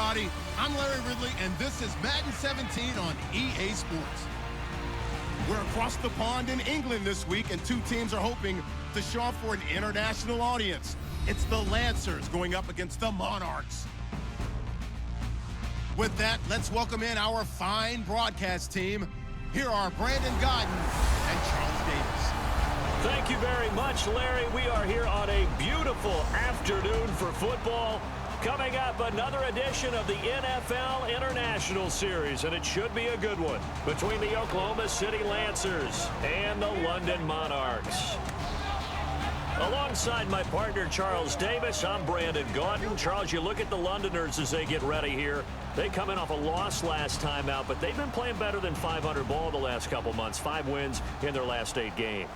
everybody. I'm Larry Ridley, and this is Madden 17 on EA Sports. We're across the pond in England this week, and two teams are hoping to show off for an international audience. It's the Lancers going up against the Monarchs. With that, let's welcome in our fine broadcast team. Here are Brandon Godden and Charles Davis. Thank you very much, Larry. We are here on a beautiful afternoon for football. Coming up, another edition of the NFL International Series, and it should be a good one, between the Oklahoma City Lancers and the London Monarchs. Alongside my partner, Charles Davis, I'm Brandon Godden. Charles, you look at the Londoners as they get ready here. They come in off a loss last time out, but they've been playing better than 500 ball the last couple months. 5 wins in their last 8 games.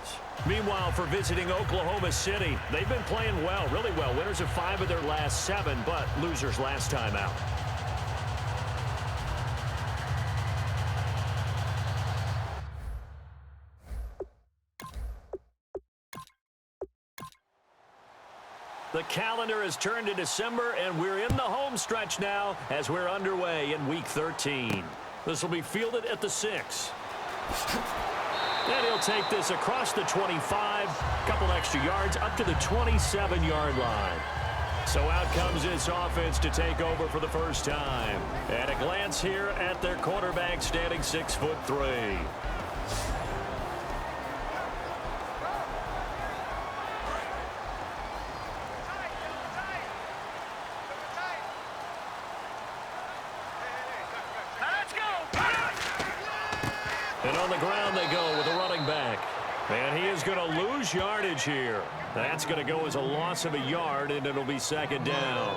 Meanwhile, for visiting Oklahoma City, they've been playing well, really well. Winners of 5 of their last 7, but losers last time out. The calendar has turned to December, and we're in the home stretch now as we're underway in Week 13. This will be fielded at the 6. And he'll take this across the 25, couple extra yards, up to the 27-yard line. So out comes this offense to take over for the first time. At a glance here at their quarterback, standing 6'3". And on the ground they go with a running back. And he is going to lose yardage here. That's going to go as a loss of a yard, and it'll be second down.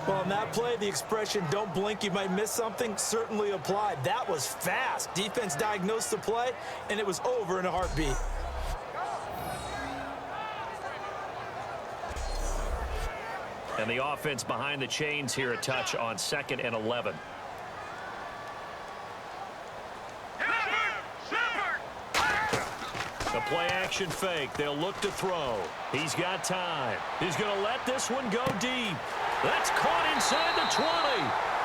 Well, on that play, the expression, don't blink, you might miss something, certainly applied. That was fast. Defense diagnosed the play, and it was over in a heartbeat. And the offense behind the chains here, a touch on 2nd and 11. The play-action fake. They'll look to throw. He's got time. He's going to let this one go deep. That's caught inside the 20.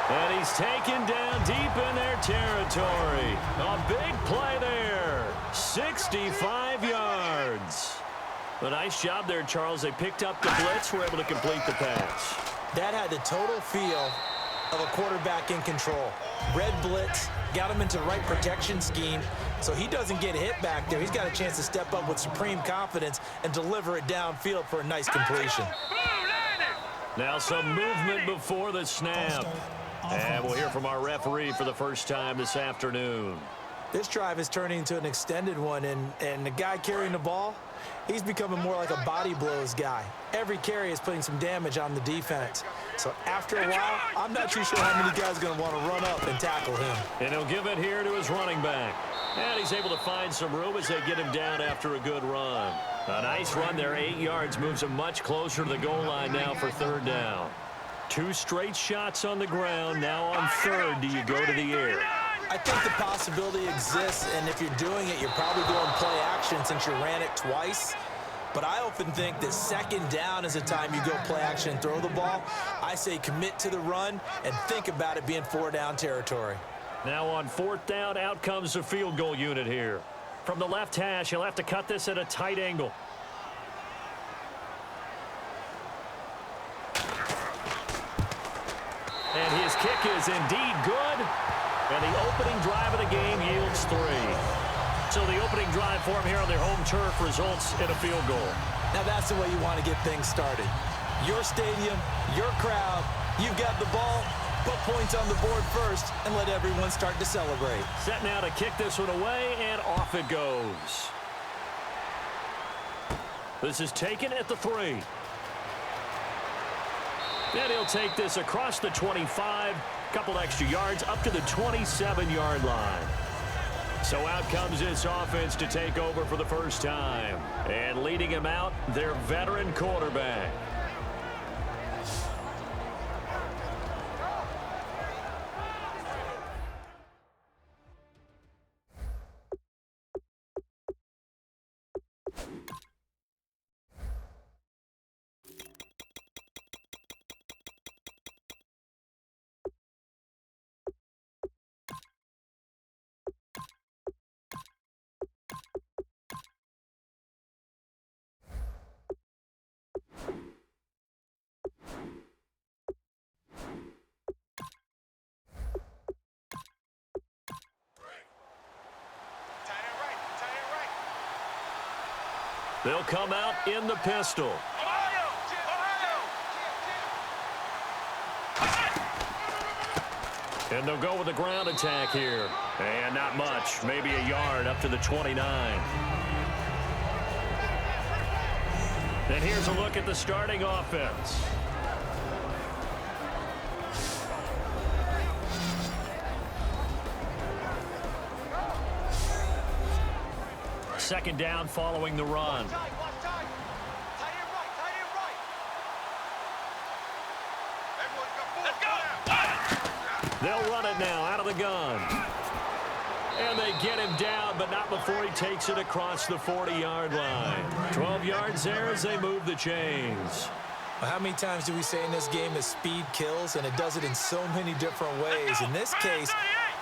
And he's taken down deep in their territory. A big play there. 65 yards. A nice job there, Charles. They picked up the blitz, were able to complete the pass. That had the total feel of a quarterback in control. Red blitz, got him into the right protection scheme, so he doesn't get hit back there. He's got a chance to step up with supreme confidence and deliver it downfield for a nice completion. Now some movement before the snap. And we'll hear from our referee for the first time this afternoon. This drive is turning into an extended one, and the guy carrying the ball, he's becoming more like a body blows guy. Every carry is putting some damage on the defense. So after a while, I'm not too sure how many guys are going to want to run up and tackle him. And he'll give it here to his running back. And he's able to find some room as they get him down after a good run. A nice run there, 8 yards, moves him much closer to the goal line now for 3rd down. 2 straight shots on the ground. Now on 3rd, do you go to the air? I think the possibility exists, and if you're doing it, you're probably doing play action since you ran it twice. But I often think that 2nd down is the time you go play action and throw the ball. I say commit to the run and think about it being 4-down territory. Now on 4th down, out comes the field goal unit here. From the left hash, he'll have to cut this at a tight angle. And his kick is indeed good. And the opening drive of the game yields 3. So the opening drive for him here on their home turf results in a field goal. Now that's the way you want to get things started. Your stadium, your crowd, you've got the ball, put points on the board first, and let everyone start to celebrate. Set now to kick this one away, and off it goes. This is taken at the 3. And he'll take this across the 25, couple extra yards, up to the 27-yard line. So out comes this offense to take over for the first time. And leading him out, their veteran quarterback. They'll come out in the pistol. And they'll go with the ground attack here. And not much, maybe a yard up to the 29. And here's a look at the starting offense. Second down following the run. They'll run it now out of the gun. And they get him down, but not before he takes it across the 40-yard line. 12 yards there as they move the chains. Well, how many times do we say in this game that speed kills, and it does it in so many different ways? In this case,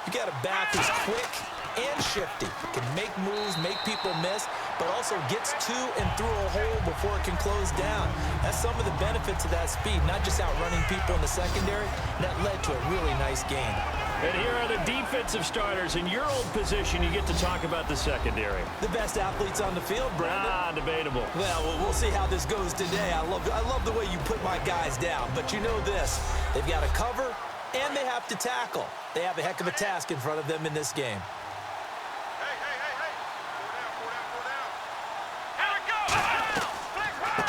you got a back who's quick and shifty, can make moves, make people miss, but also gets to and through a hole before it can close down. That's some of the benefits of that speed, not just outrunning people in the secondary. That led to a really nice game. And here are the defensive starters. In your old position, you get to talk about the secondary. The best athletes on the field, Brandon. Debatable. Well, we'll see how this goes today. I love the way you put my guys down, but you know this. They've got to cover, and they have to tackle. They have a heck of a task in front of them in this game.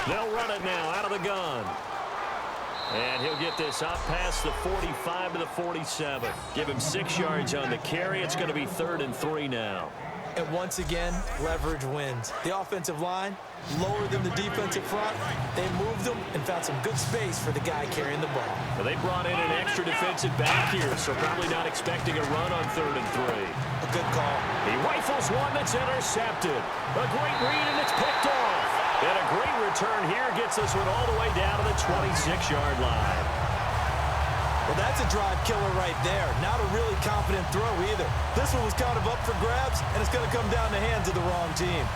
They'll run it now out of the gun. And he'll get this up past the 45 to the 47. Give him 6 yards on the carry. It's going to be 3rd and 3 now. And once again, leverage wins. The offensive line, lower than the defensive front. They moved them and found some good space for the guy carrying the ball. Well, they brought in an extra defensive back here, so probably not expecting a run on 3rd and 3. A good call. He rifles one that's intercepted. A great read, and it's picked off. And a great return here gets this one all the way down to the 26-yard line. Well, that's a drive killer right there. Not a really confident throw either. This one was kind of up for grabs, and it's going to come down the hands of the wrong team.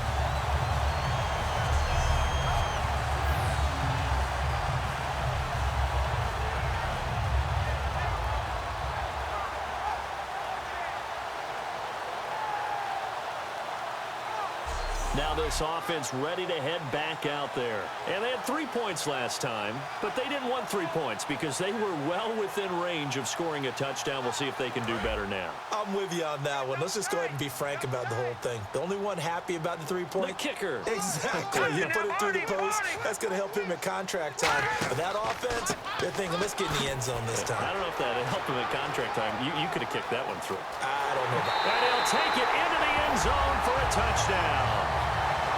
Now this offense ready to head back out there. And they had 3 points last time, but they didn't want 3 points because they were well within range of scoring a touchdown. We'll see if they can do better now. I'm with you on that one. Let's just go ahead and be frank about the whole thing. The only one happy about the 3-point? The kicker. Exactly. You put it through the post. That's going to help him at contract time. But that offense, they're thinking, let's get in the end zone this time. I don't know if that helped him at contract time. You could have kicked that one through. I don't know about that. And he'll take it into the end zone for a touchdown.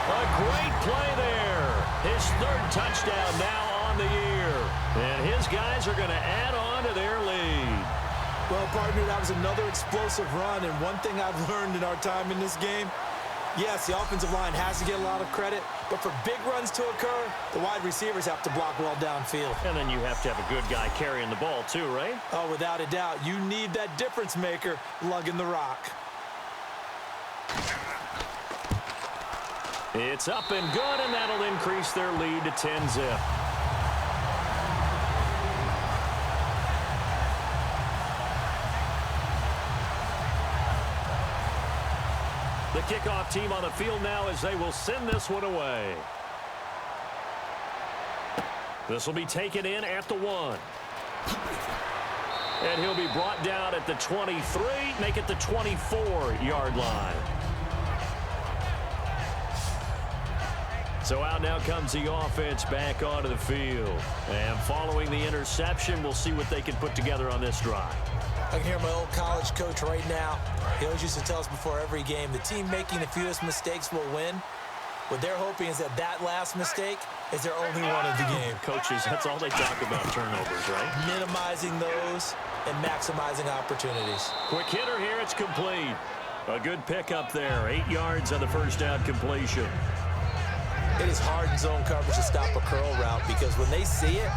A great play there. His 3rd touchdown now on the year. And his guys are going to add on to their lead. Well, partner, that was another explosive run. And one thing I've learned in our time in this game, yes, the offensive line has to get a lot of credit. But for big runs to occur, the wide receivers have to block well downfield. And then you have to have a good guy carrying the ball too, right? Oh, without a doubt. You need that difference maker lugging the rock. It's up and good, and that'll increase their lead to 10-zip. The kickoff team on the field now as they will send this one away. This will be taken in at the 1. And he'll be brought down at the 23, make it the 24-yard line. So out now comes the offense back onto the field. And following the interception, we'll see what they can put together on this drive. I can hear my old college coach right now. He always used to tell us before every game, the team making the fewest mistakes will win. What they're hoping is that that last mistake is their only one of the game. Coaches, that's all they talk about, turnovers, right? Minimizing those and maximizing opportunities. Quick hitter here, it's complete. A good pickup there, 8 yards on the first down completion. It is hard in zone coverage to stop a curl route because when they see it,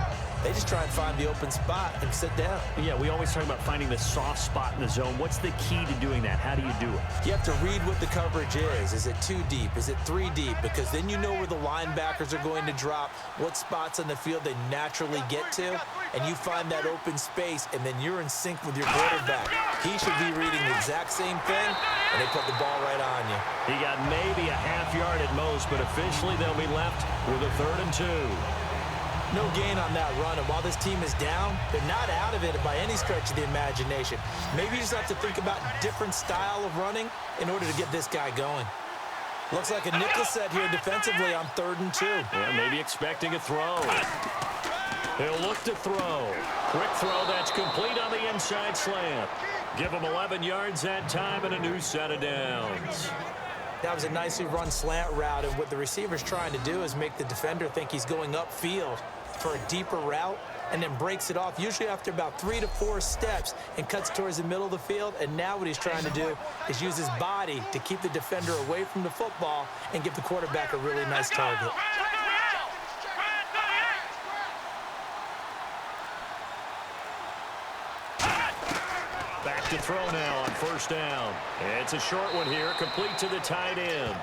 They just try and find the open spot and sit down. Yeah, we always talk about finding the soft spot in the zone. What's the key to doing that? How do you do it? You have to read what the coverage is. Is it 2 deep? Is it 3 deep? Because then you know where the linebackers are going to drop, what spots on the field they naturally get to, and you find that open space, and then you're in sync with your quarterback. He should be reading the exact same thing, and they put the ball right on you. He got maybe a half yard at most, but officially they'll be left with a 3rd and 2. No gain on that run, and while this team is down, they're not out of it by any stretch of the imagination. Maybe you just have to think about different style of running in order to get this guy going. Looks like a nickel set here defensively on 3rd and 2. Yeah, maybe expecting a throw. He'll look to throw. Quick throw that's complete on the inside slant. Give him 11 yards that time and a new set of downs. That was a nicely run slant route, and what the receiver's trying to do is make the defender think he's going upfield for a deeper route, and then breaks it off, usually after about 3 to 4 steps, and cuts towards the middle of the field. And now what he's trying to do is use his body to keep the defender away from the football and give the quarterback a really nice target. Back to throw now on 1st down. It's a short one here, complete to the tight end.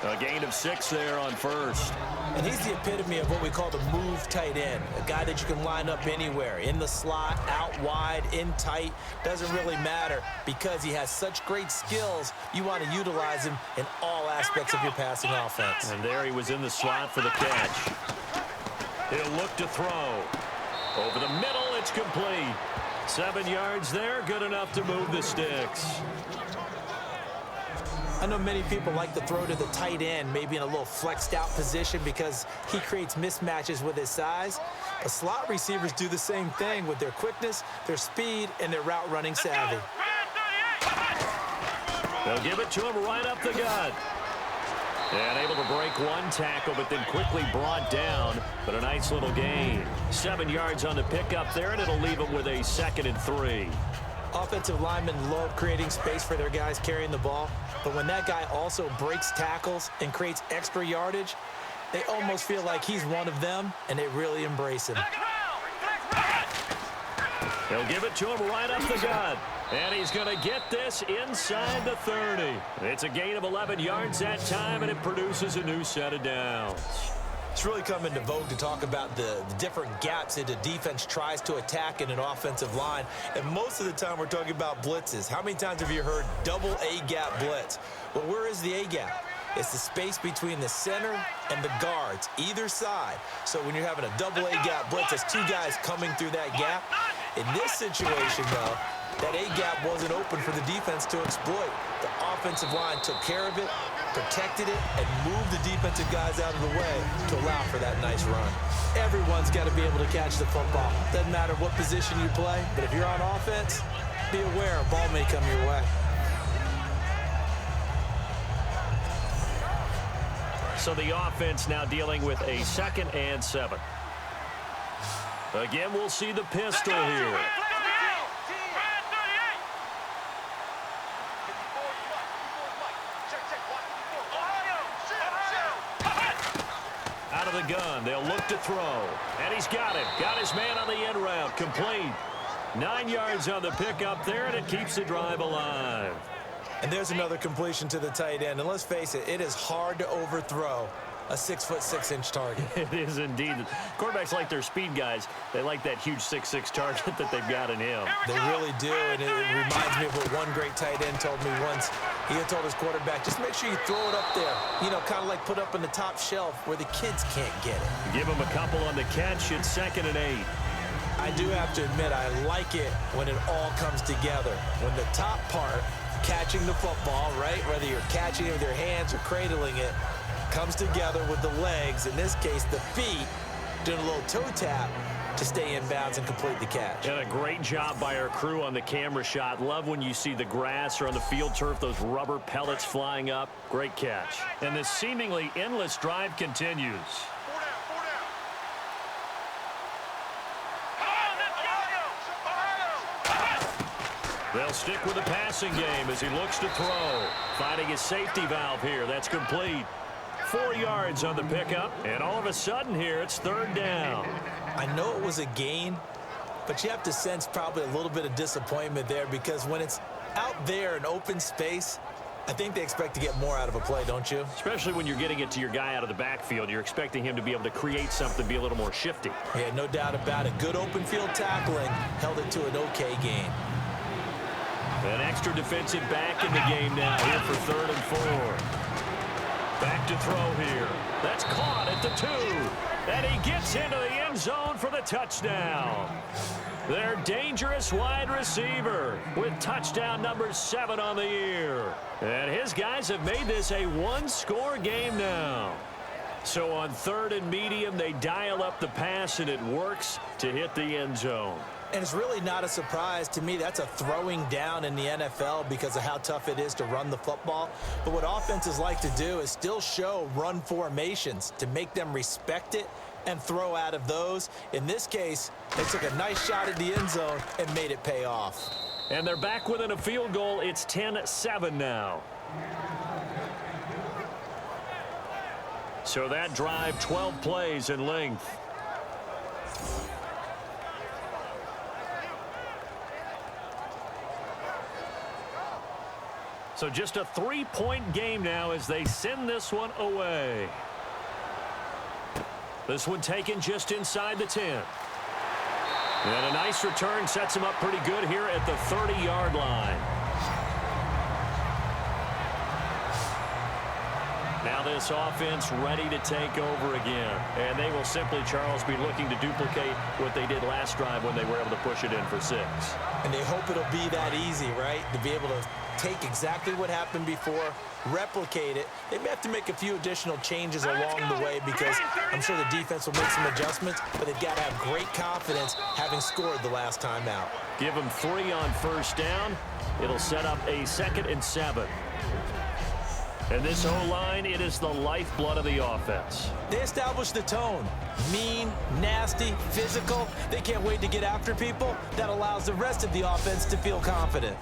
A gain of 6 there on 1st. And he's the epitome of what we call the move tight end, a guy that you can line up anywhere, in the slot, out wide, in tight, doesn't really matter, because he has such great skills. You want to utilize him in all aspects of your passing offense. And there he was in the slot for the catch. He'll look to throw. Over the middle, it's complete. 7 yards there, good enough to move the sticks. I know many people like to throw to the tight end, maybe in a little flexed out position because he creates mismatches with his size. But slot receivers do the same thing with their quickness, their speed, and their route running savvy. They'll give it to him right up the gut. And able to break one tackle, but then quickly brought down. But a nice little gain. 7 yards on the pickup there, and it'll leave him with a 2nd and 3. Offensive linemen love creating space for their guys carrying the ball. But when that guy also breaks tackles and creates extra yardage, they almost feel like he's one of them, and they really embrace him. They'll give it to him right up the gut. And he's going to get this inside the 30. It's a gain of 11 yards that time, and it produces a new set of downs. It's really come into vogue to talk about the different gaps that the defense tries to attack in an offensive line. And most of the time we're talking about blitzes. How many times have you heard double A-gap blitz? Well, where is the A-gap? It's the space between the center and the guards, either side. So when you're having a double A-gap blitz, it's 2 guys coming through that gap. In this situation, though, that A-gap wasn't open for the defense to exploit. The offensive line took care of it, protected it, and moved the defensive guys out of the way to allow for that nice run. Everyone's got to be able to catch the football. Doesn't matter what position you play, but if you're on offense, be aware a ball may come your way. So the offense now dealing with a 2nd and 7. Again, we'll see the pistol here. Out of the gun, they'll look to throw. And he's got him. Got his man on the end route. Complete. 9 yards on the pickup there, and it keeps the drive alive. And there's another completion to the tight end. And let's face it, it is hard to overthrow a 6'6" target. It is indeed. Quarterbacks like their speed guys. They like that huge 6'6" target that they've got in him. They really do, and it reminds me of what one great tight end told me once. He had told his quarterback, just make sure you throw it up there. You know, kind of like put up on the top shelf where the kids can't get it. Give him a couple on the catch. It's 2nd and 8. I do have to admit, I like it when it all comes together. When the top part, catching the football, right, whether you're catching it with your hands or cradling it, comes together with the legs, in this case the feet, doing a little toe tap to stay in bounds and complete the catch. And a great job by our crew on the camera shot. Love when you see the grass or on the field turf, those rubber pellets flying up. Great catch. And this seemingly endless drive continues. They'll stick with the passing game as he looks to throw. Finding his safety valve here. That's complete. 4 yards on the pickup, and all of a sudden here, it's 3rd down. I know it was a gain, but you have to sense probably a little bit of disappointment there because when it's out there in open space, I think they expect to get more out of a play, don't you? Especially when you're getting it to your guy out of the backfield. You're expecting him to be able to create something, be a little more shifty. Yeah, no doubt about it. Good open field tackling held it to an okay gain. An extra defensive back in the game now here for 3rd and 4. Back to throw here. That's caught at the 2. And he gets into the end zone for the touchdown. Their dangerous wide receiver with touchdown number 7 on the year. And his guys have made this a one-score game now. So on 3rd and medium, they dial up the pass, and it works to hit the end zone. And it's really not a surprise to me. That's a throwing down in the NFL because of how tough it is to run the football. But what offenses like to do is still show run formations to make them respect it and throw out of those. In this case, they took a nice shot at the end zone and made it pay off. And they're back within a field goal. It's 10-7 now. So that drive, 12 plays in length. So just a 3-point game now as they send this one away. This one taken just inside the 10. And a nice return sets him up pretty good here at the 30-yard line. Now this offense ready to take over again. And they will simply, Charles, be looking to duplicate what they did last drive when they were able to push it in for 6. And they hope it'll be that easy, right? To be able to take exactly what happened before, replicate it. They may have to make a few additional changes along the way because I'm sure the defense will make some adjustments, but they've got to have great confidence having scored the last time out. Give them 3 on first down. It'll set up a 2nd and 7. And this O-line, it is the lifeblood of the offense. They establish the tone. Mean, nasty, physical. They can't wait to get after people. That allows the rest of the offense to feel confident.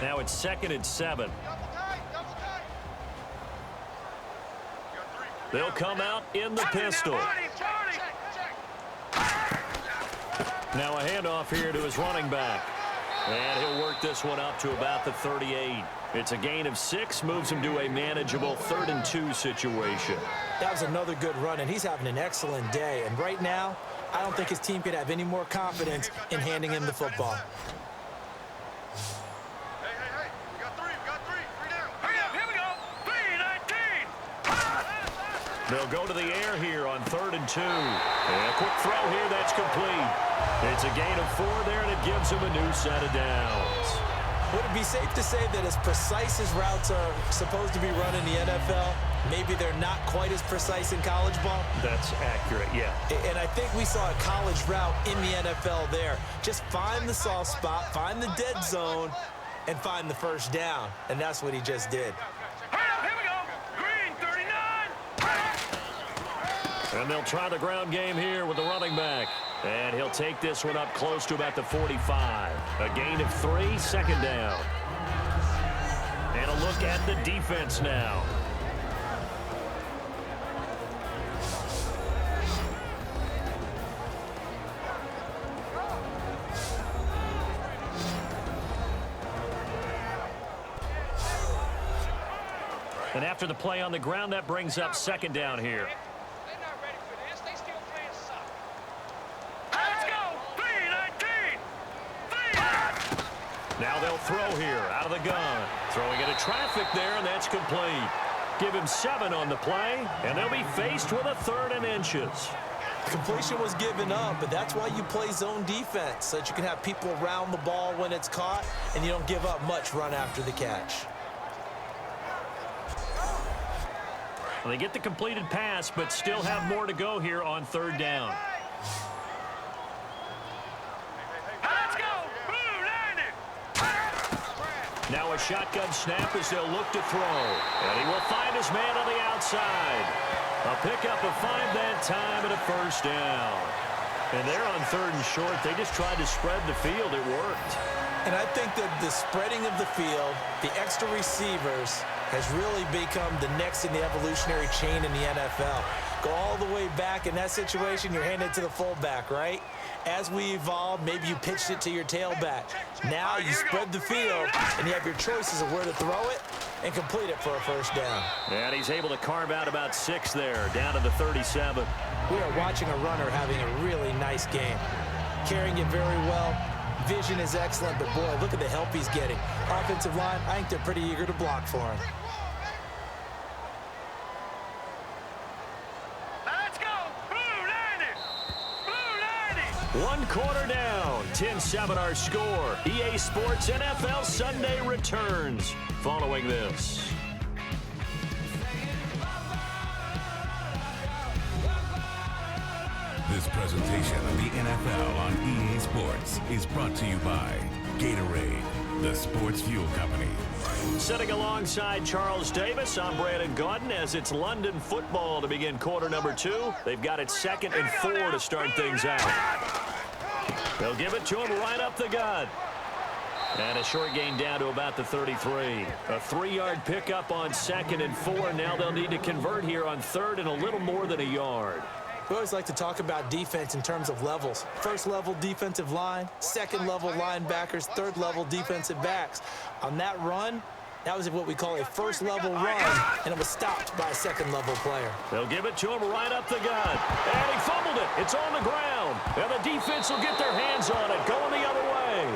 Now it's 2nd and 7. They'll come out in the pistol. Now a handoff here to his running back. And he'll work this one up to about the 38. It's a gain of 6, moves him to a manageable 3rd and 2 situation. That was another good run, and he's having an excellent day. And right now, I don't think his team could have any more confidence in handing him the football. They'll go to the air here on 3rd and 2. And a quick throw here, that's complete. It's a gain of 4 there, and it gives him a new set of downs. Would it be safe to say that as precise as routes are supposed to be run in the NFL, maybe they're not quite as precise in college ball? That's accurate, yeah. And I think we saw a college route in the NFL there. Just find the soft spot, find the dead zone, and find the first down. And that's what he just did. And they'll try the ground game here with the running back. And he'll take this one up close to about the 45. A gain of 3, 2nd down. And a look at the defense now. And after the play on the ground, that brings up 2nd down here. Now they'll throw here out of the gun. Throwing into traffic there, and that's complete. Give him 7 on the play, and they'll be faced with a 3rd and inches. Completion was given up, but that's why you play zone defense, so that you can have people around the ball when it's caught, and you don't give up much run after the catch. Well, they get the completed pass, but still have more to go here on 3rd down. Now a shotgun snap as they'll look to throw. And he will find his man on the outside. A pickup of 5 that time and a first down. And they're on 3rd and short. They just tried to spread the field. It worked. And I think that the spreading of the field, the extra receivers, has really become the next in the evolutionary chain in the NFL. go all the way back. In that situation, you're handing it to the fullback, right? As we evolve, maybe you pitched it to your tailback. Now you spread the field, and you have your choices of where to throw it and complete it for a first down. And he's able to carve out about 6 there, down to the 37. We are watching a runner having a really nice game. Carrying it very well. Vision is excellent, but boy, look at the help he's getting. Offensive line, I think they're pretty eager to block for him. Let's go! Blue 90! Blue 90! 1 quarter down, 10-7 our score. EA Sports NFL Sunday returns following this. This presentation of the NFL on EA Sports is brought to you by Gatorade, the sports fuel company. Sitting alongside Charles Davis, I'm Brandon Gaudin as it's London football to begin quarter number 2. They've got it 2nd and 4 to start things out. They'll give it to him right up the gut. And a short gain down to about the 33. A 3-yard pickup on 2nd and 4. Now they'll need to convert here on 3rd and a little more than a yard. We always like to talk about defense in terms of levels. 1st level defensive line, 2nd level linebackers, 3rd level defensive backs. On that run, that was what we call a 1st level run, and it was stopped by a 2nd level player. They'll give it to him right up the gut. And he fumbled it. It's on the ground. And the defense will get their hands on it, going the other way.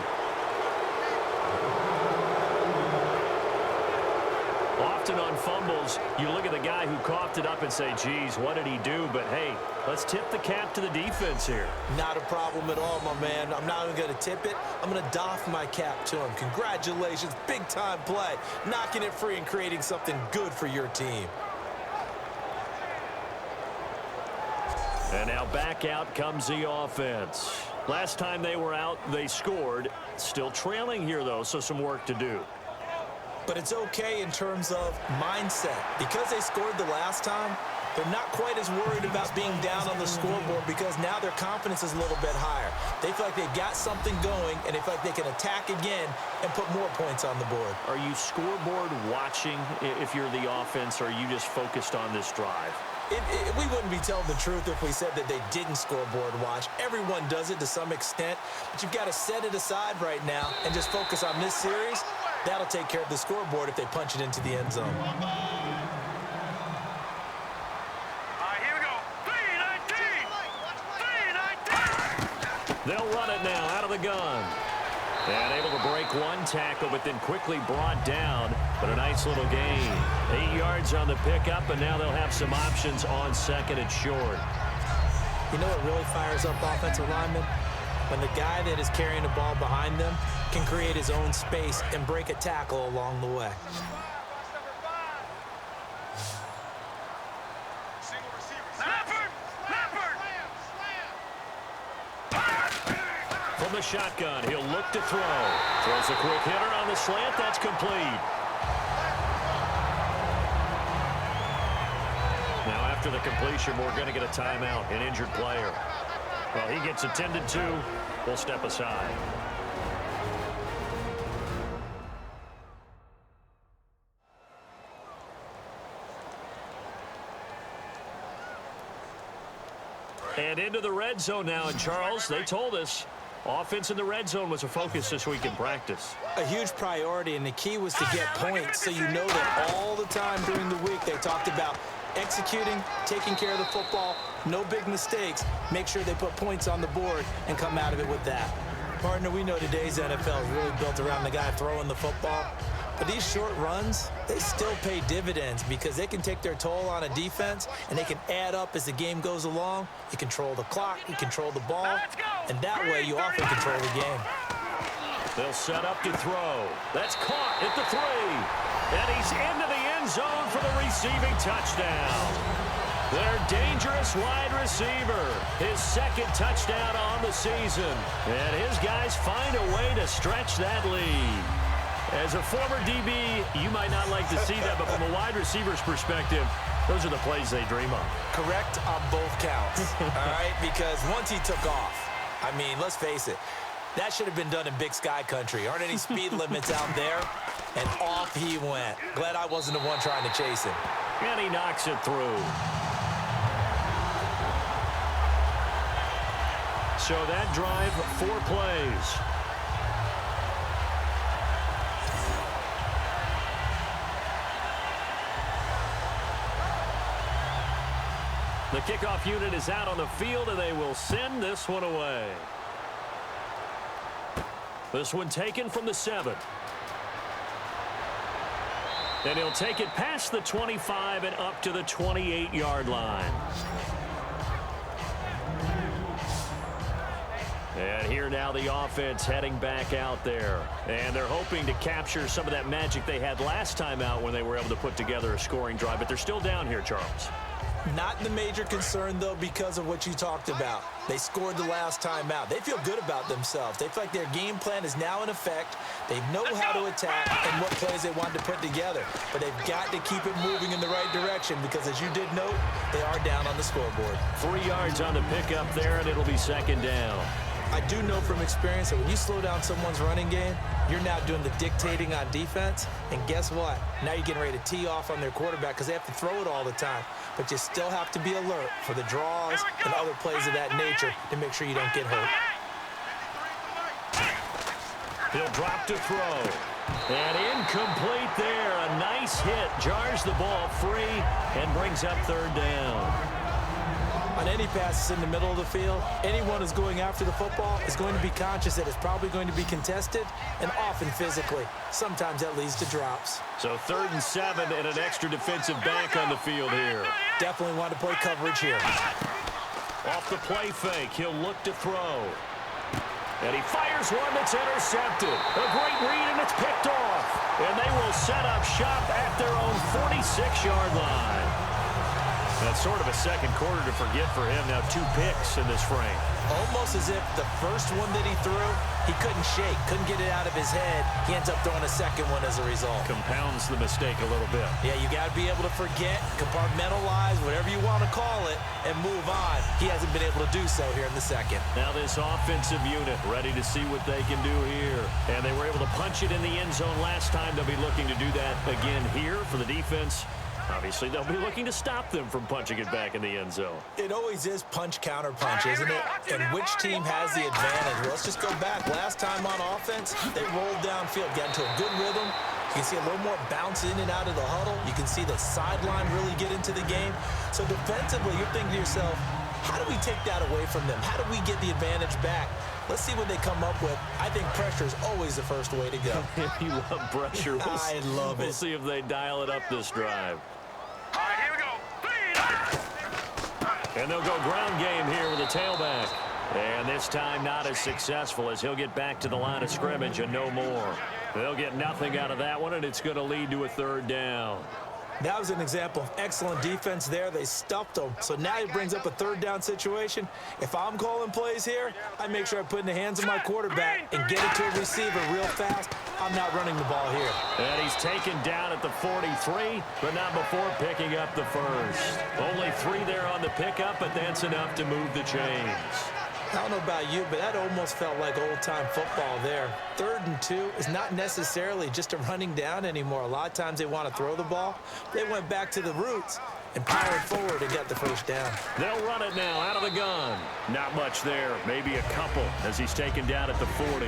Often on fumbles, you look at the guy who coughed it up and say, geez, what did he do? But, hey, let's tip the cap to the defense here. Not a problem at all, my man. I'm not even going to tip it. I'm going to doff my cap to him. Congratulations, big-time play. Knocking it free and creating something good for your team. And now back out comes the offense. Last time they were out, they scored. Still trailing here, though, so some work to do. But it's okay in terms of mindset. Because they scored the last time, they're not quite as worried about being down on the scoreboard because now their confidence is a little bit higher. They feel like they've got something going, and they feel like they can attack again and put more points on the board. Are you scoreboard watching if you're the offense, or are you just focused on this drive? We wouldn't be telling the truth if we said that they didn't scoreboard watch. Everyone does it to some extent, but you've got to set it aside right now and just focus on this series. That'll take care of the scoreboard if they punch it into the end zone. All right, here we go. 3-19! 3-19! They'll run it now out of the gun. And able to break one tackle, but then quickly brought down. But a nice little gain. 8 yards on the pickup, and now they'll have some options on 2nd and short. You know what really fires up offensive linemen? When the guy that is carrying the ball behind them can create his own space and break a tackle along the way. From the shotgun, he'll look to throw. Throws a quick hitter on the slant. That's complete. Now after the completion, we're going to get a timeout, an injured player. Well, he gets attended to. We'll step aside. And into the red zone now. And Charles, they told us offense in the red zone was a focus this week in practice. A huge priority, and the key was to get points, so you know that all the time during the week they talked about executing, taking care of the football, no big mistakes, make sure they put points on the board and come out of it with that. Partner, we know today's NFL is really built around the guy throwing the football. But these short runs, they still pay dividends because they can take their toll on a defense and they can add up as the game goes along. You control the clock, you control the ball, and that way you often control the game. They'll set up to throw. That's caught at the 3. And he's into the end zone for the receiving touchdown. Their dangerous wide receiver. His 2nd touchdown on the season. And his guys find a way to stretch that lead. As a former DB, you might not like to see that, but from a wide receiver's perspective, those are the plays they dream of. Correct on both counts, all right? Because once he took off, I mean, let's face it, that should have been done in Big Sky country. Aren't any speed limits out there? And off he went. Glad I wasn't the one trying to chase him. And he knocks it through. So that drive, 4 plays. The kickoff unit is out on the field, and they will send this one away. This one taken from the 7. And he'll take it past the 25 and up to the 28-yard line. And here now the offense heading back out there. And they're hoping to capture some of that magic they had last time out when they were able to put together a scoring drive. But they're still down here, Charles. Not the major concern, though, because of what you talked about. They scored the last time out. They feel good about themselves. They feel like their game plan is now in effect. They know how to attack and what plays they want to put together. But they've got to keep it moving in the right direction because, as you did note, they are down on the scoreboard. 3 yards on the pickup there, and it'll be second down. I do know from experience that when you slow down someone's running game, you're now doing the dictating on defense. And guess what? Now you're getting ready to tee off on their quarterback because they have to throw it all the time. But you still have to be alert for the draws and other plays of that nature to make sure you don't get hurt. He'll drop to throw. And incomplete there. A nice hit. Jars the ball free and brings up third down. On any passes in the middle of the field, anyone who's going after the football is going to be conscious that it's probably going to be contested and often physically. Sometimes that leads to drops. So 3rd and 7 and an extra defensive back on the field here. Definitely want to play coverage here. Off the play fake, he'll look to throw. And he fires one that's intercepted. A great read, and it's picked off. And they will set up shop at their own 46-yard line. That's sort of a second quarter to forget for him. Now 2 picks in this frame. Almost as if the first one that he threw, he couldn't shake, couldn't get it out of his head. He ends up throwing a second one as a result. Compounds the mistake a little bit. Yeah, you got to be able to forget, compartmentalize, whatever you want to call it, and move on. He hasn't been able to do so here in the second. Now this offensive unit ready to see what they can do here. And they were able to punch it in the end zone last time. They'll be looking to do that again here for the defense. Obviously, they'll be looking to stop them from punching it back in the end zone. It always is punch-counter-punch, isn't it? And which team has the advantage? Well, let's just go back. Last time on offense, they rolled downfield, got into a good rhythm. You can see a little more bounce in and out of the huddle. You can see the sideline really get into the game. So defensively, you're thinking to yourself, how do we take that away from them? How do we get the advantage back? Let's see what they come up with. I think pressure is always the first way to go. You love pressure. I love it. We'll see if they dial it up this drive. All right, here we go. And they'll go ground game here with a tailback. And this time not as successful as he'll get back to the line of scrimmage and no more. They'll get nothing out of that one, and it's going to lead to a third down. That was an example of excellent defense there. They stuffed them. So now he brings up a third down situation. If I'm calling plays here, I make sure I put in the hands of my quarterback and get it to a receiver real fast. I'm not running the ball here. And he's taken down at the 43, but not before picking up the first. Only 3 there on the pickup, but that's enough to move the chains. I don't know about you, but that almost felt like old-time football there. 3rd and 2 is not necessarily just a running down anymore. A lot of times they want to throw the ball. They went back to the roots and powered forward and got the first down. They'll run it now out of the gun. Not much there, maybe a couple as he's taken down at the 40.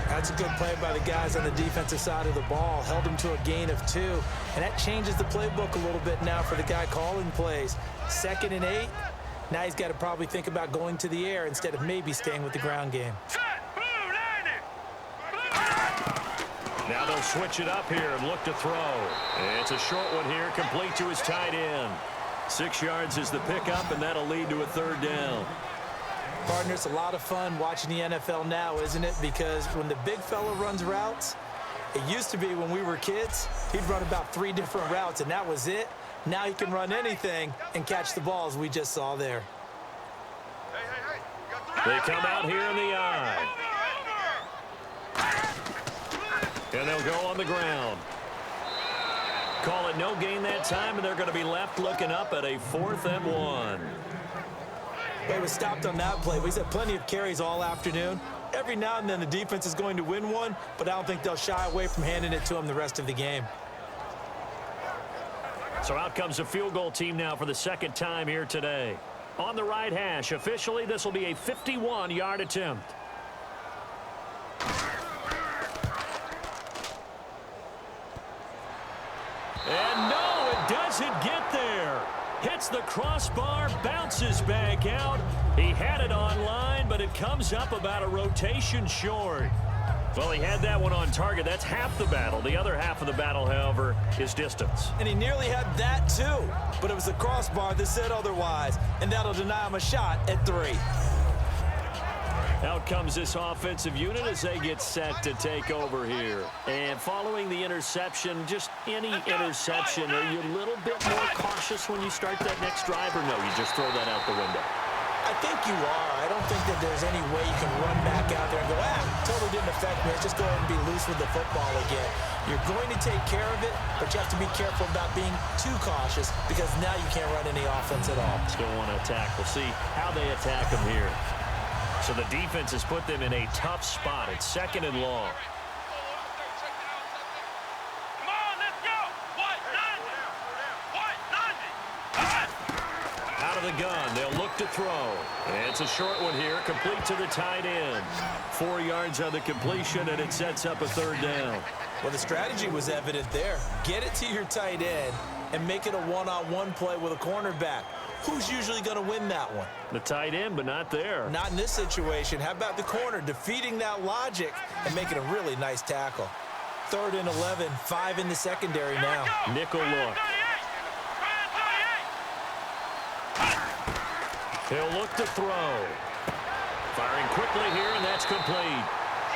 That's a good play by the guys on the defensive side of the ball. Held him to a gain of 2. And that changes the playbook a little bit now for the guy calling plays. 2nd and 8. Now he's got to probably think about going to the air instead of maybe staying with the ground game. Now they'll switch it up here and look to throw. It's a short one here, complete to his tight end. 6 yards is the pickup, and that'll lead to a third down. Partner, it's a lot of fun watching the NFL now, isn't it? Because when the big fella runs routes, it used to be when we were kids, he'd run about 3 different routes, and that was it. Now he can run anything and catch the balls we just saw there. They come out here in the eye. And they'll go on the ground. Call it no gain that time, and they're going to be left looking up at a 4th and 1. They were stopped on that play. We've had plenty of carries all afternoon. Every now and then the defense is going to win one, but I don't think they'll shy away from handing it to them the rest of the game. So out comes a field goal team now for the 2nd time here today. On the right hash, officially, this will be a 51-yard attempt. And no, it doesn't get there. Hits the crossbar, bounces back out. He had it on line, but it comes up about a rotation short. Well, he had that one on target. That's half the battle. The other half of the battle, however, is distance. And he nearly had that, too. But it was the crossbar that said otherwise, and that'll deny him a shot at 3. Out comes this offensive unit as they get set to take over here. And following the interception, just any interception, are you a little bit more cautious when you start that next drive, or no, you just throw that out the window? I think you are. I don't think that there's any way you can run back out there and go, totally didn't affect me. Let's just go ahead and be loose with the football again. You're going to take care of it, but you have to be careful about being too cautious because now you can't run any offense at all. Still want to attack. We'll see how they attack them here. So the defense has put them in a tough spot. It's 2nd and long. Come on, let's go. What? 90. Out of the gun, they'll look to throw. And it's a short one here, complete to the tight end. 4 yards on the completion, and it sets up a 3rd down. Well, the strategy was evident there. Get it to your tight end and make it a one-on-one play with a cornerback. Who's usually going to win that one? The tight end, but not there. Not in this situation. How about the corner defeating that logic and making a really nice tackle? 3rd and 11, 5 in the secondary now. Nickel look. He'll look to throw. Firing quickly here, and that's complete.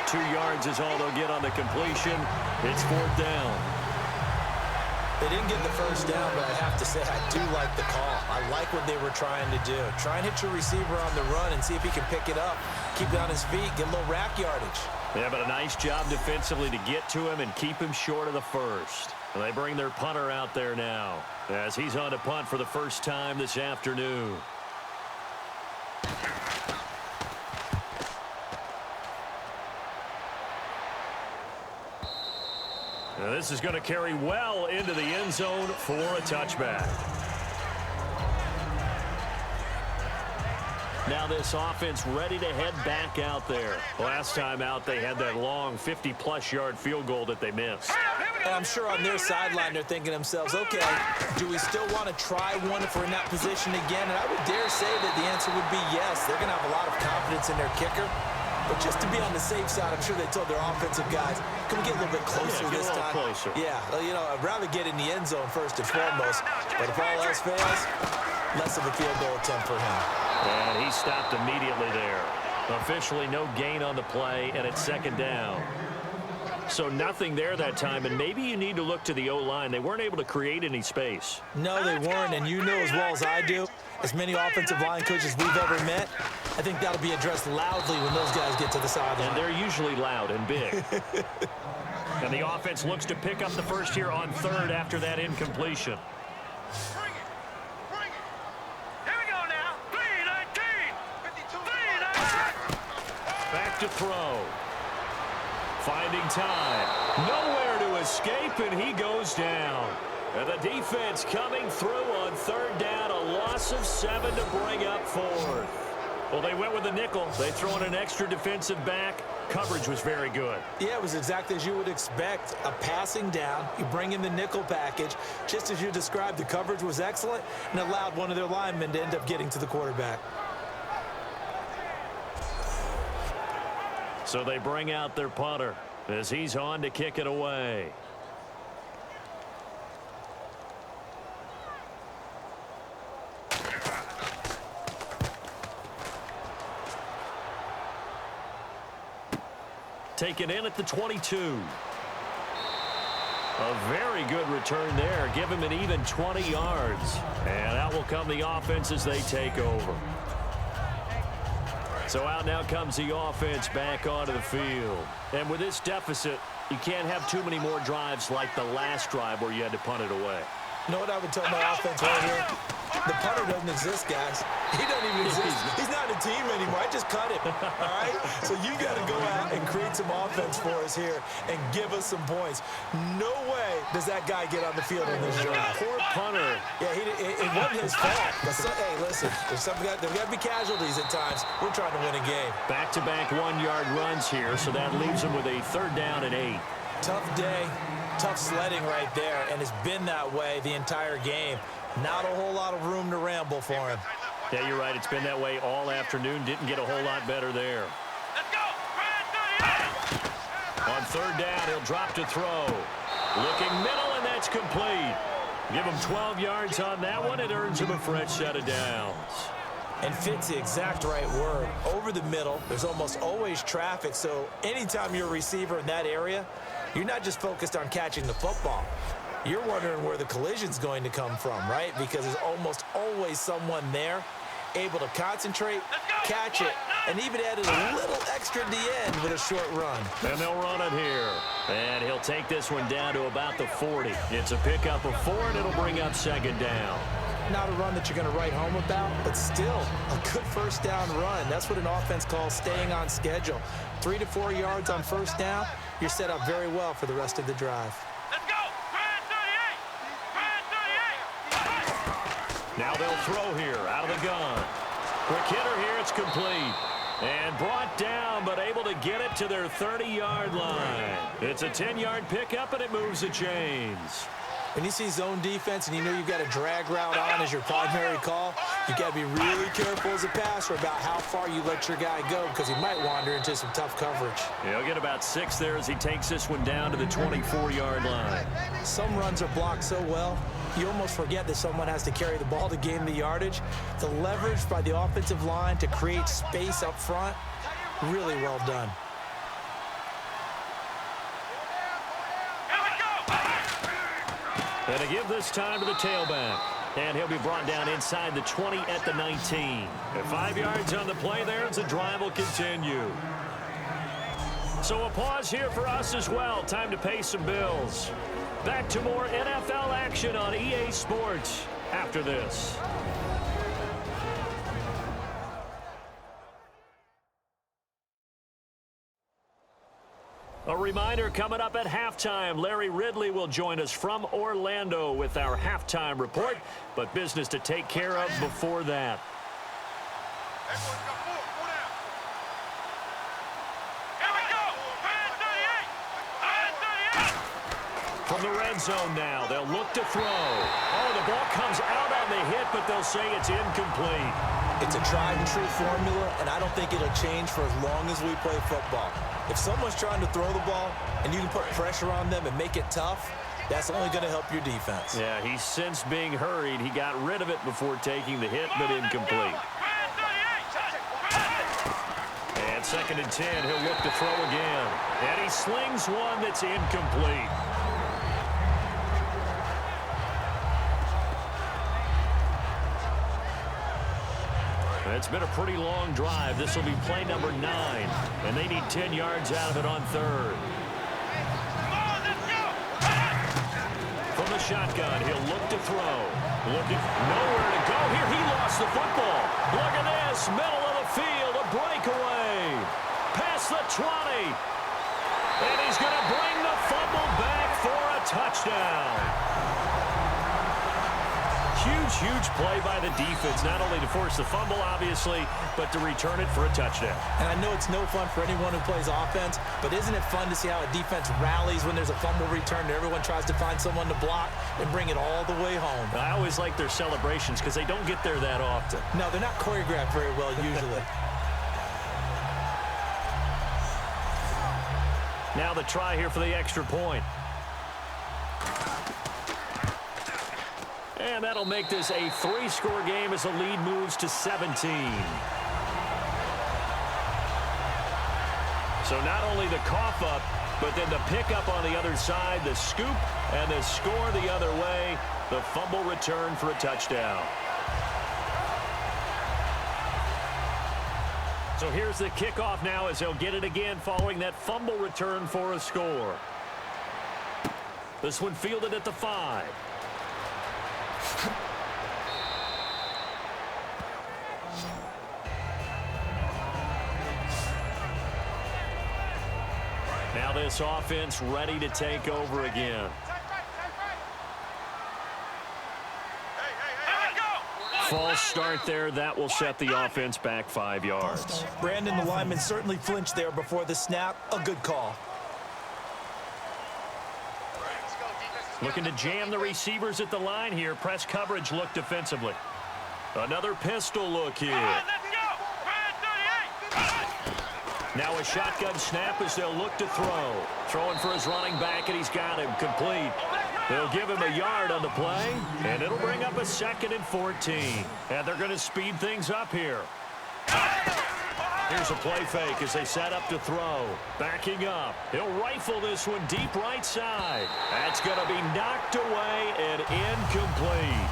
2 yards is all they'll get on the completion. It's 4th down. They didn't get the 1st down, but I have to say I do like the call. I like what they were trying to do. Try and hit your receiver on the run and see if he can pick it up. Keep it on his feet, get a little rack yardage. Yeah, but a nice job defensively to get to him and keep him short of the 1st. And they bring their punter out there now as he's on to punt for the first time this afternoon. Now this is going to carry well into the end zone for a touchback. Now this offense ready to head back out there. Last time out, they had that long 50-plus yard field goal that they missed. And I'm sure on their sideline, they're thinking to themselves, okay, do we still want to try one if we're in that position again? And I would dare say that the answer would be yes. They're going to have a lot of confidence in their kicker. But just to be on the safe side, I'm sure they told their offensive guys, can we get a little bit closer this time? Closer. Yeah, you know, I'd rather get in the end zone first and foremost. But if all else fails, less of a field goal attempt for him. And he stopped immediately there. Officially no gain on the play, and it's 2nd down. So nothing there that time, and maybe you need to look to the O-line. They weren't able to create any space. No, they weren't, and you know as well as I do, as many offensive line coaches we've ever met, I think that'll be addressed loudly when those guys get to the sideline. And they're usually loud and big. And the offense looks to pick up the 1st here on 3rd after that incompletion. Bring it. Bring it. Here we go now. 3-19. Back to throw. Finding time. Nowhere to escape, and he goes down. And the defense coming through on 3rd down. A loss of 7 to bring up 4th. Well, they went with the nickel. They throw in an extra defensive back. Coverage was very good. Yeah, it was exactly as you would expect. A passing down. You bring in the nickel package. Just as you described, the coverage was excellent and allowed one of their linemen to end up getting to the quarterback. So they bring out their punter as he's on to kick it away. Taken in at the 22. A very good return there. Give him an even 20 yards. And out will come the offense as they take over. So out now comes the offense back onto the field. And with this deficit, you can't have too many more drives like the last drive where you had to punt it away. You know what I would tell my offense right here? The punter doesn't exist, guys. He doesn't even exist. He's not a team anymore. I just cut him, all right? So you got to go out and create some offense for us here and give us some points. No way does that guy get on the field in this drive. Poor punter. Yeah, it wasn't his fault. But hey, listen, there's got to be casualties at times. We're trying to win a game. Back-to-back one-yard runs here, so that leaves them with a 3rd down and 8. Tough day, tough sledding right there, and it's been that way the entire game. Not a whole lot of room to ramble for him. Yeah, you're right. It's been that way all afternoon. Didn't get a whole lot better there. Let's go. On 3rd down, he'll drop to throw. Looking middle, and that's complete. Give him 12 yards on that one. It earns him a fresh set of downs. And fit's the exact right word. Over the middle, there's almost always traffic, so anytime you're a receiver in that area, you're not just focused on catching the football. You're wondering where the collision's going to come from, right? Because there's almost always someone there able to concentrate, catch it, and even added a little extra at the end with a short run. And they'll run it here. And he'll take this one down to about the 40. It's a pickup of 4, and it'll bring up 2nd down. Not a run that you're going to write home about, but still a good 1st down run. That's what an offense calls staying on schedule. 3 to 4 yards on 1st down, you're set up very well for the rest of the drive. Let's go. Now they'll throw here out of the gun. Quick hitter here. It's complete. And brought down, but able to get it to their 30-yard line. It's a 10-yard pickup, and it moves the chains. When you see zone defense and you know you've got a drag route on as your primary call, you've got to be really careful as a passer about how far you let your guy go because he might wander into some tough coverage. He'll get about 6 there as he takes this one down to the 24-yard line. Some runs are blocked so well, you almost forget that someone has to carry the ball to gain the yardage. The leverage by the offensive line to create space up front, really well done. And to give this time to the tailback. And he'll be brought down inside the 20 at the 19. And 5 yards on the play there as the drive will continue. So a pause here for us as well. Time to pay some bills. Back to more NFL action on EA Sports after this. A reminder coming up at halftime, Larry Ridley will join us from Orlando with our halftime report, but business to take care of before that. From the red zone now, they'll look to throw. Oh, the ball comes out on the hit, but they'll say it's incomplete. It's a tried and true formula, and I don't think it'll change for as long as we play football. If someone's trying to throw the ball and you can put pressure on them and make it tough, that's only going to help your defense. Yeah, he's since being hurried. He got rid of it before taking the hit, but incomplete. And 2nd and 10, he'll look to throw again. And he slings one that's incomplete. It's been a pretty long drive. This will be play number 9, and they need 10 yards out of it on 3rd. From the shotgun, he'll look to throw. Looking nowhere to go here. He lost the football. Look at this, middle of the field, a breakaway. Past the 20. And he's going to bring the fumble back for a touchdown. Huge play by the defense, not only to force the fumble, obviously, but to return it for a touchdown. And I know it's no fun for anyone who plays offense, but isn't it fun to see how a defense rallies when there's a fumble return and everyone tries to find someone to block and bring it all the way home? I always like their celebrations because they don't get there that often. No, they're not choreographed very well usually. Now the try here for the extra point. And that'll make this a 3-score game as the lead moves to 17. So not only the cough up, but then the pickup on the other side, the scoop, and the score the other way. The fumble return for a touchdown. So here's the kickoff now as they'll get it again following that fumble return for a score. This one fielded at the 5. Now this offense ready to take over again. False start there. That will set the offense back 5 yards. Brandon, the lineman, certainly flinched there before the snap. A good call. Looking to jam the receivers at the line here. Press coverage look defensively. Another pistol look here. Now a shotgun snap as they'll look to throw. Throwing for his running back, and he's got him complete. They'll give him a yard on the play, and it'll bring up a 2nd and 14. And they're going to speed things up here. Here's a play fake as they set up to throw. Backing up. He'll rifle this one deep right side. That's going to be knocked away and incomplete.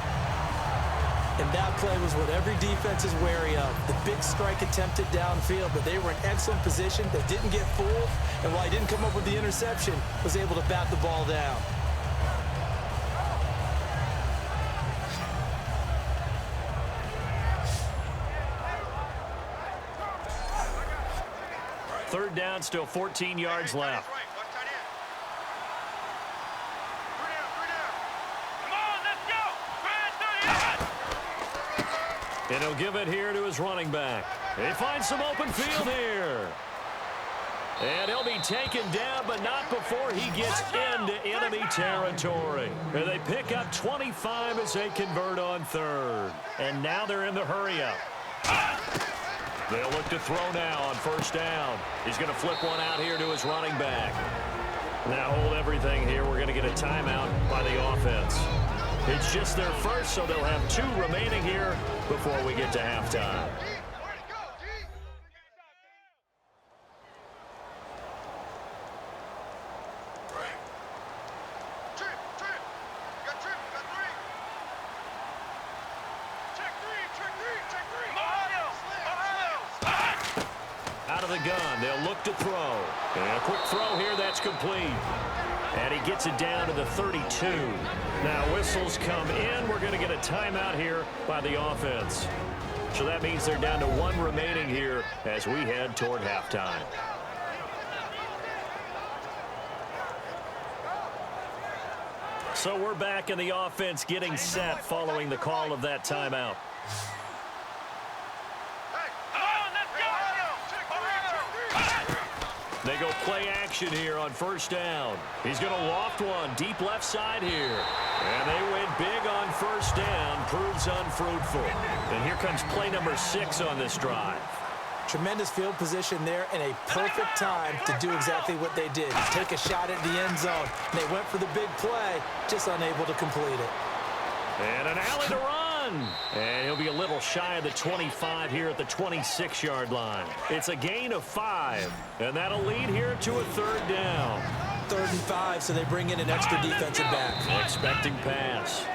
And that play was what every defense is wary of. The big strike attempted downfield, but they were in excellent position. They didn't get fooled, and while he didn't come up with the interception, was able to bat the ball down. Third down, still 14 yards left. And he'll give it here to his running back. He finds some open field here. And he'll be taken down, but not before he gets into enemy territory. And they pick up 25 as they convert on 3rd. And now they're in the hurry-up. They'll look to throw now on 1st down. He's going to flip one out here to his running back. Now hold everything here. We're going to get a timeout by the offense. It's just their first, so they'll have 2 remaining here before we get to halftime. Out of the gun, they'll look to throw. And a quick throw here, that's complete. And he gets it down to the 32. Now whistles come in. We're going to get a timeout here by the offense. So that means they're down to 1 remaining here as we head toward halftime. So we're back in the offense getting set following the call of that timeout. They go play action here on 1st down. He's going to loft one deep left side here. And they went big on 1st down. Proves unfruitful. And here comes play number 6 on this drive. Tremendous field position there and a perfect time to do exactly what they did. Take a shot at the end zone. And they went for the big play, just unable to complete it. And an alley to run. And he'll be a little shy of the 25 here at the 26-yard line. It's a gain of 5. And that'll lead here to a 3rd down. 3rd and 5, so they bring in an extra defensive back. Expecting pass.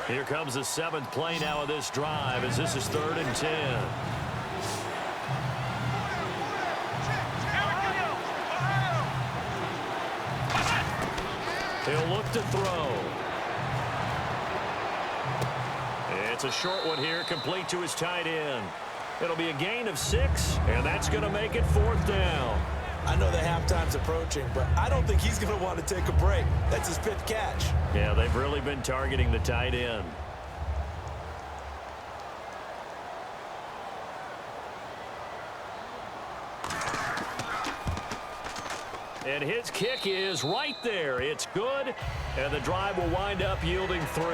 Here comes the 7th play now of this drive as this is 3rd and 10. He'll look to throw. It's a short one here, complete to his tight end. It'll be a gain of 6, and that's going to make it 4th down. I know the halftime's approaching, but I don't think he's going to want to take a break. That's his 5th catch. Yeah, they've really been targeting the tight end. And his kick is right there. It's good, and the drive will wind up yielding 3.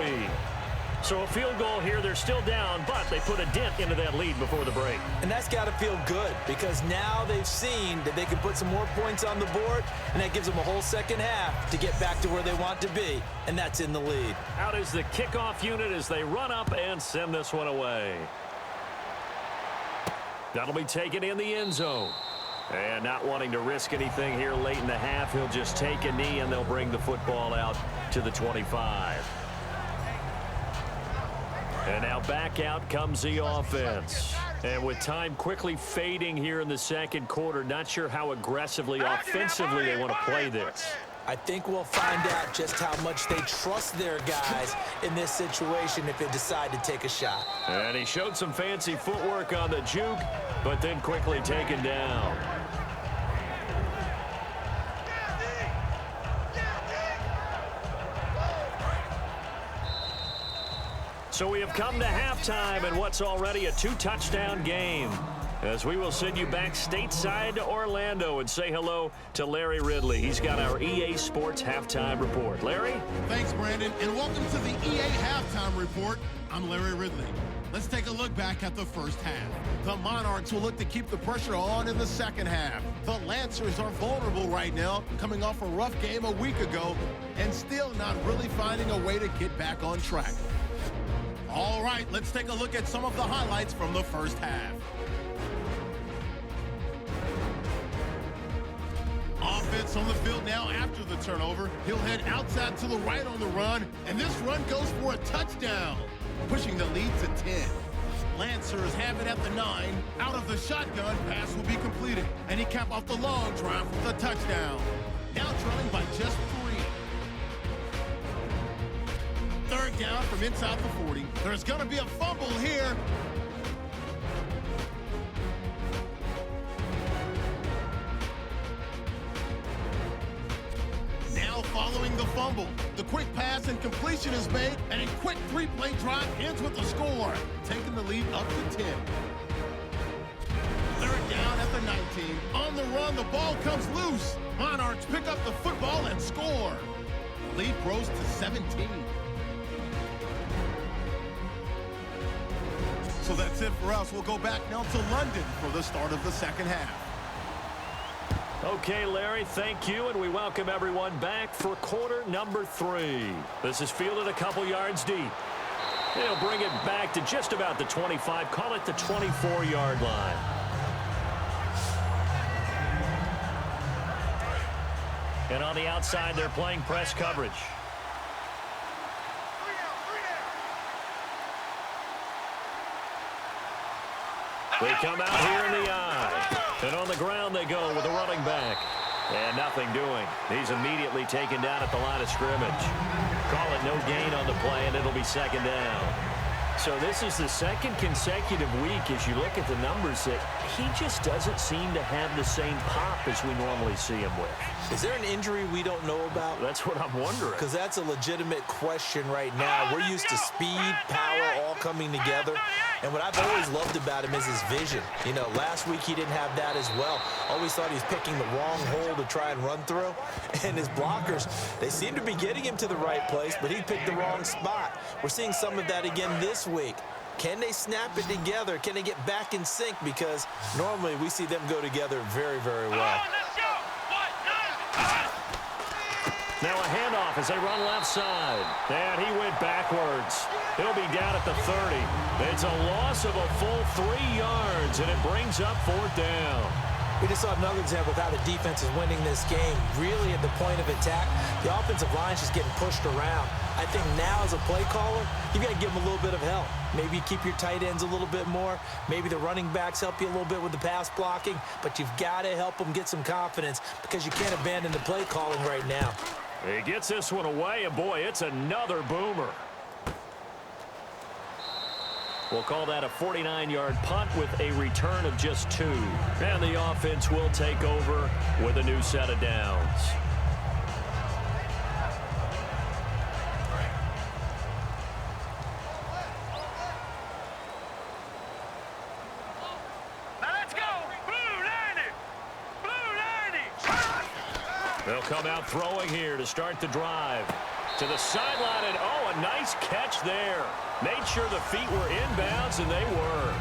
So a field goal here. They're still down, but they put a dent into that lead before the break. And that's got to feel good because now they've seen that they can put some more points on the board, and that gives them a whole 2nd half to get back to where they want to be, and that's in the lead. Out is the kickoff unit as they run up and send this one away. That'll be taken in the end zone. And not wanting to risk anything here late in the half, he'll just take a knee, and they'll bring the football out to the 25. And now back out comes the offense. And with time quickly fading here in the second quarter, not sure how aggressively, offensively they want to play this. I think we'll find out just how much they trust their guys in this situation if they decide to take a shot. And he showed some fancy footwork on the juke, but then quickly taken down. So we have come to halftime in what's already a 2-touchdown game, as we will send you back stateside to Orlando and say hello to Larry Ridley. He's got our EA Sports Halftime Report. Larry? Thanks, Brandon, and welcome to the EA Halftime Report. I'm Larry Ridley. Let's take a look back at the first half. The Monarchs will look to keep the pressure on in the second half. The Lancers are vulnerable right now, coming off a rough game a week ago, and still not really finding a way to get back on track. All right, let's take a look at some of the highlights from the first half. Offense on the field now after the turnover. He'll head outside to the right on the run, and this run goes for a touchdown, pushing the lead to 10. Lancers have it at the 9. Out of the shotgun, pass will be completed, and he capped off the long drive with a touchdown. Now trailing by just 3. Third down from inside the 40. There's going to be a fumble here. Now following the fumble, the quick pass and completion is made, and a quick 3-play drive ends with a score, taking the lead up to 10. Third down at the 19. On the run, the ball comes loose. Monarchs pick up the football and score. The lead grows to 17. So that's it for us. We'll go back now to London for the start of the second half. Okay, Larry, thank you, and we welcome everyone back for quarter number 3. This is fielded a couple yards deep. They'll bring it back to just about the 25, call it the 24-yard line. And on the outside, they're playing press coverage. They come out here in the eye. And on the ground they go with a running back. And nothing doing. He's immediately taken down at the line of scrimmage. Call it no gain on the play, and it'll be second down. So this is the second consecutive week, as you look at the numbers, that he just doesn't seem to have the same pop as we normally see him with. Is there an injury we don't know about? That's what I'm wondering. Because that's a legitimate question right now. We're used to speed, power, all coming together. And what I've always loved about him is his vision. You know, last week he didn't have that as well. Always thought he was picking the wrong hole to try and run through. And his blockers, they seem to be getting him to the right place, but he picked the wrong spot. We're seeing some of that again this week. Can they snap it together? Can they get back in sync? Because normally we see them go together very, very well. Now a handoff as they run left side. And he went backwards. He'll be down at the 30. It's a loss of a full 3 yards, and it brings up fourth down. We just saw another example of how the defense is winning this game. Really at the point of attack, the offensive line's just getting pushed around. I think now as a play caller, you've got to give them a little bit of help. Maybe you keep your tight ends a little bit more. Maybe the running backs help you a little bit with the pass blocking. But you've got to help them get some confidence because you can't abandon the play calling right now. He gets this one away, and boy, it's another boomer. We'll call that a 49-yard punt with a return of just 2. And the offense will take over with a new set of downs. Now let's go. Blue 90. Blue 90. They'll come out throwing here to start the drive. To the sideline, and oh, a nice catch there. Made sure the feet were inbounds, and they were.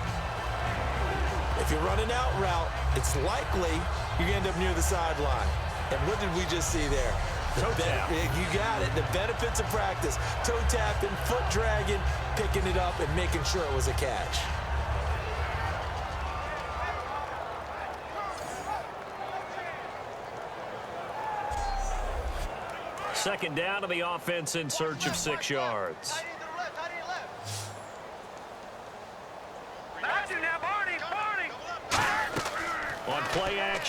If you're running out route, it's likely you're going to end up near the sideline. And what did we just see there? Toe tap. You got it. The benefits of practice. Toe tapping, foot dragging, picking it up, and making sure it was a catch. Second down to the offense in search of 6 yards. Matthew now, Barney.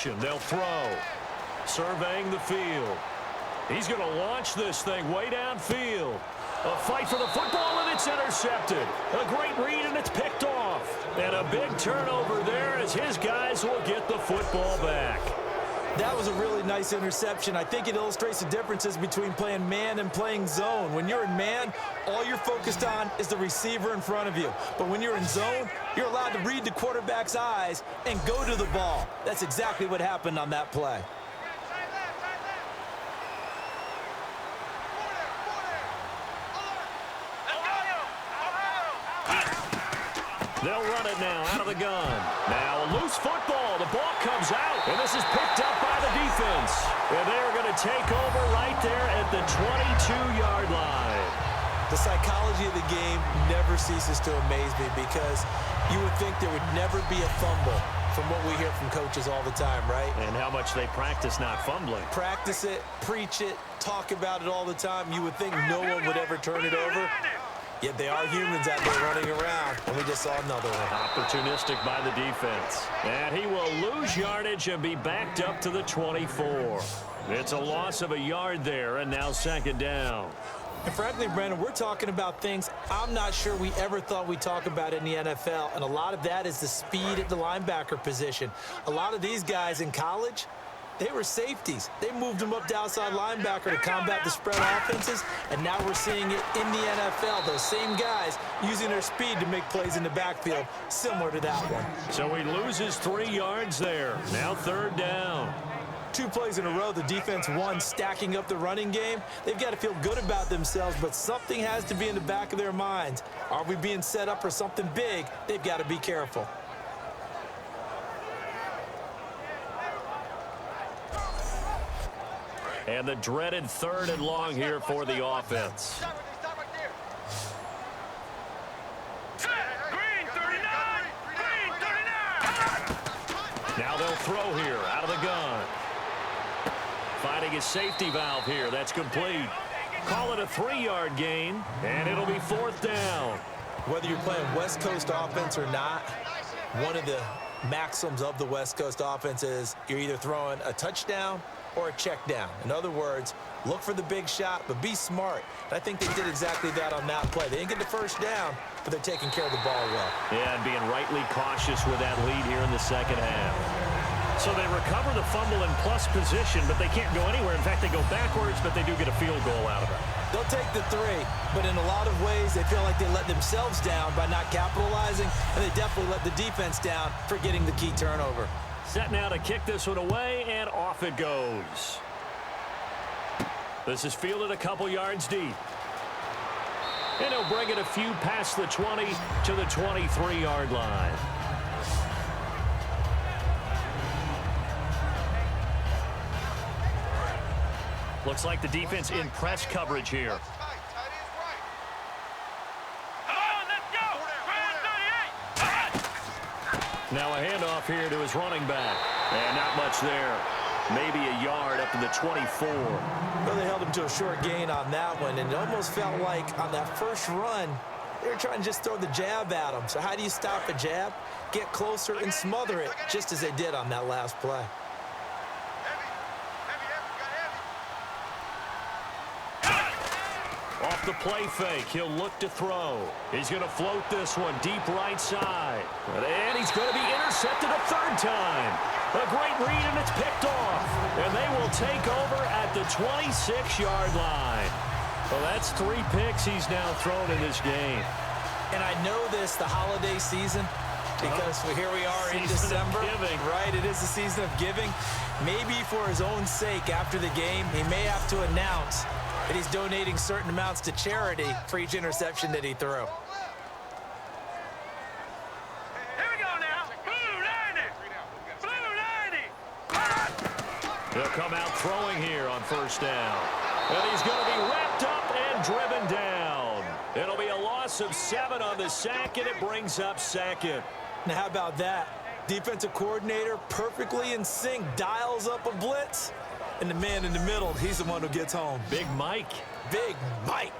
formation. They'll throw. Surveying the field. He's going to launch this thing way downfield. A fight for the football, and it's intercepted. A great read, and it's picked off. And a big turnover there as his guys will get the football back. That was a really nice interception. I think it illustrates the differences between playing man and playing zone. When you're in man, all you're focused on is the receiver in front of you. But when you're in zone, you're allowed to read the quarterback's eyes and go to the ball. That's exactly what happened on that play. They'll run it now out of the gun. Now a loose football. The ball comes out, and this is picked up by the defense. And they're going to take over right there at the 22-yard line. The psychology of the game never ceases to amaze me because you would think there would never be a fumble from what we hear from coaches all the time, right? And how much they practice not fumbling. Practice it, preach it, talk about it all the time. You would think no one would ever turn it over. Yet they are humans out there running around, and we just saw another one. Opportunistic by the defense. And he will lose yardage and be backed up to the 24. It's a loss of a yard there, and now second down. And frankly, Brandon, we're talking about things I'm not sure we ever thought we'd talk about in the NFL, and a lot of that is the speed at the linebacker position. A lot of these guys in college, they were safeties. They moved them up to outside linebacker to combat the spread offenses, and now we're seeing it in the NFL. Those same guys using their speed to make plays in the backfield, similar to that one. So he loses 3 yards there. Now third down. 2 plays in a row, the defense won, stacking up the running game. They've got to feel good about themselves, but something has to be in the back of their minds. Are we being set up for something big? They've got to be careful. And the dreaded 3rd and long here for the offense. Green 39! Green 39! Now they'll throw here out of the gun. Finding his safety valve here. That's complete. Call it a 3-yard gain, and it'll be 4th down. Whether you're playing West Coast offense or not, one of the maxims of the West Coast offense is you're either throwing a touchdown or a check down. In other words, look for the big shot, but be smart. And I think they did exactly that on that play. They didn't get the first down, but they're taking care of the ball well. Yeah, and being rightly cautious with that lead here in the second half. So they recover the fumble in plus position, but they can't go anywhere. In fact, they go backwards, but they do get a field goal out of it. They'll take the 3, but in a lot of ways, they feel like they let themselves down by not capitalizing, and they definitely let the defense down for getting the key turnover. Set now to kick this one away, and off it goes. This is fielded a couple yards deep. And he'll bring it a few past the 20 to the 23-yard line. Looks like the defense in press coverage here. Come on, let's go! Grand 38! Now a handoff here to his running back. And not much there. Maybe a yard up to the 24. Well, they held him to a short gain on that one, and it almost felt like on that first run, they were trying to just throw the jab at him. So how do you stop a jab? Get closer and smother it, just as they did on that last play. Off the play fake, he'll look to throw. He's going to float this one deep right side. And he's going to be intercepted a 3rd time. A great read, and it's picked off. And they will take over at the 26-yard line. Well, that's 3 picks he's now thrown in this game. And I know this, the holiday season, because here we are in December. Right, it is the season of giving. Maybe for his own sake, after the game, he may have to announce that he's donating certain amounts to charity for each interception that he threw. Here we go now. Blue 90! Blue 90! He'll come out throwing here on 1st down. And he's going to be wrapped up and driven down. It'll be a loss of 7 on the sack, and it brings up 2nd. Now, how about that? Defensive coordinator perfectly in sync, dials up a blitz. And the man in the middle, he's the one who gets home. Big Mike. Big Mike.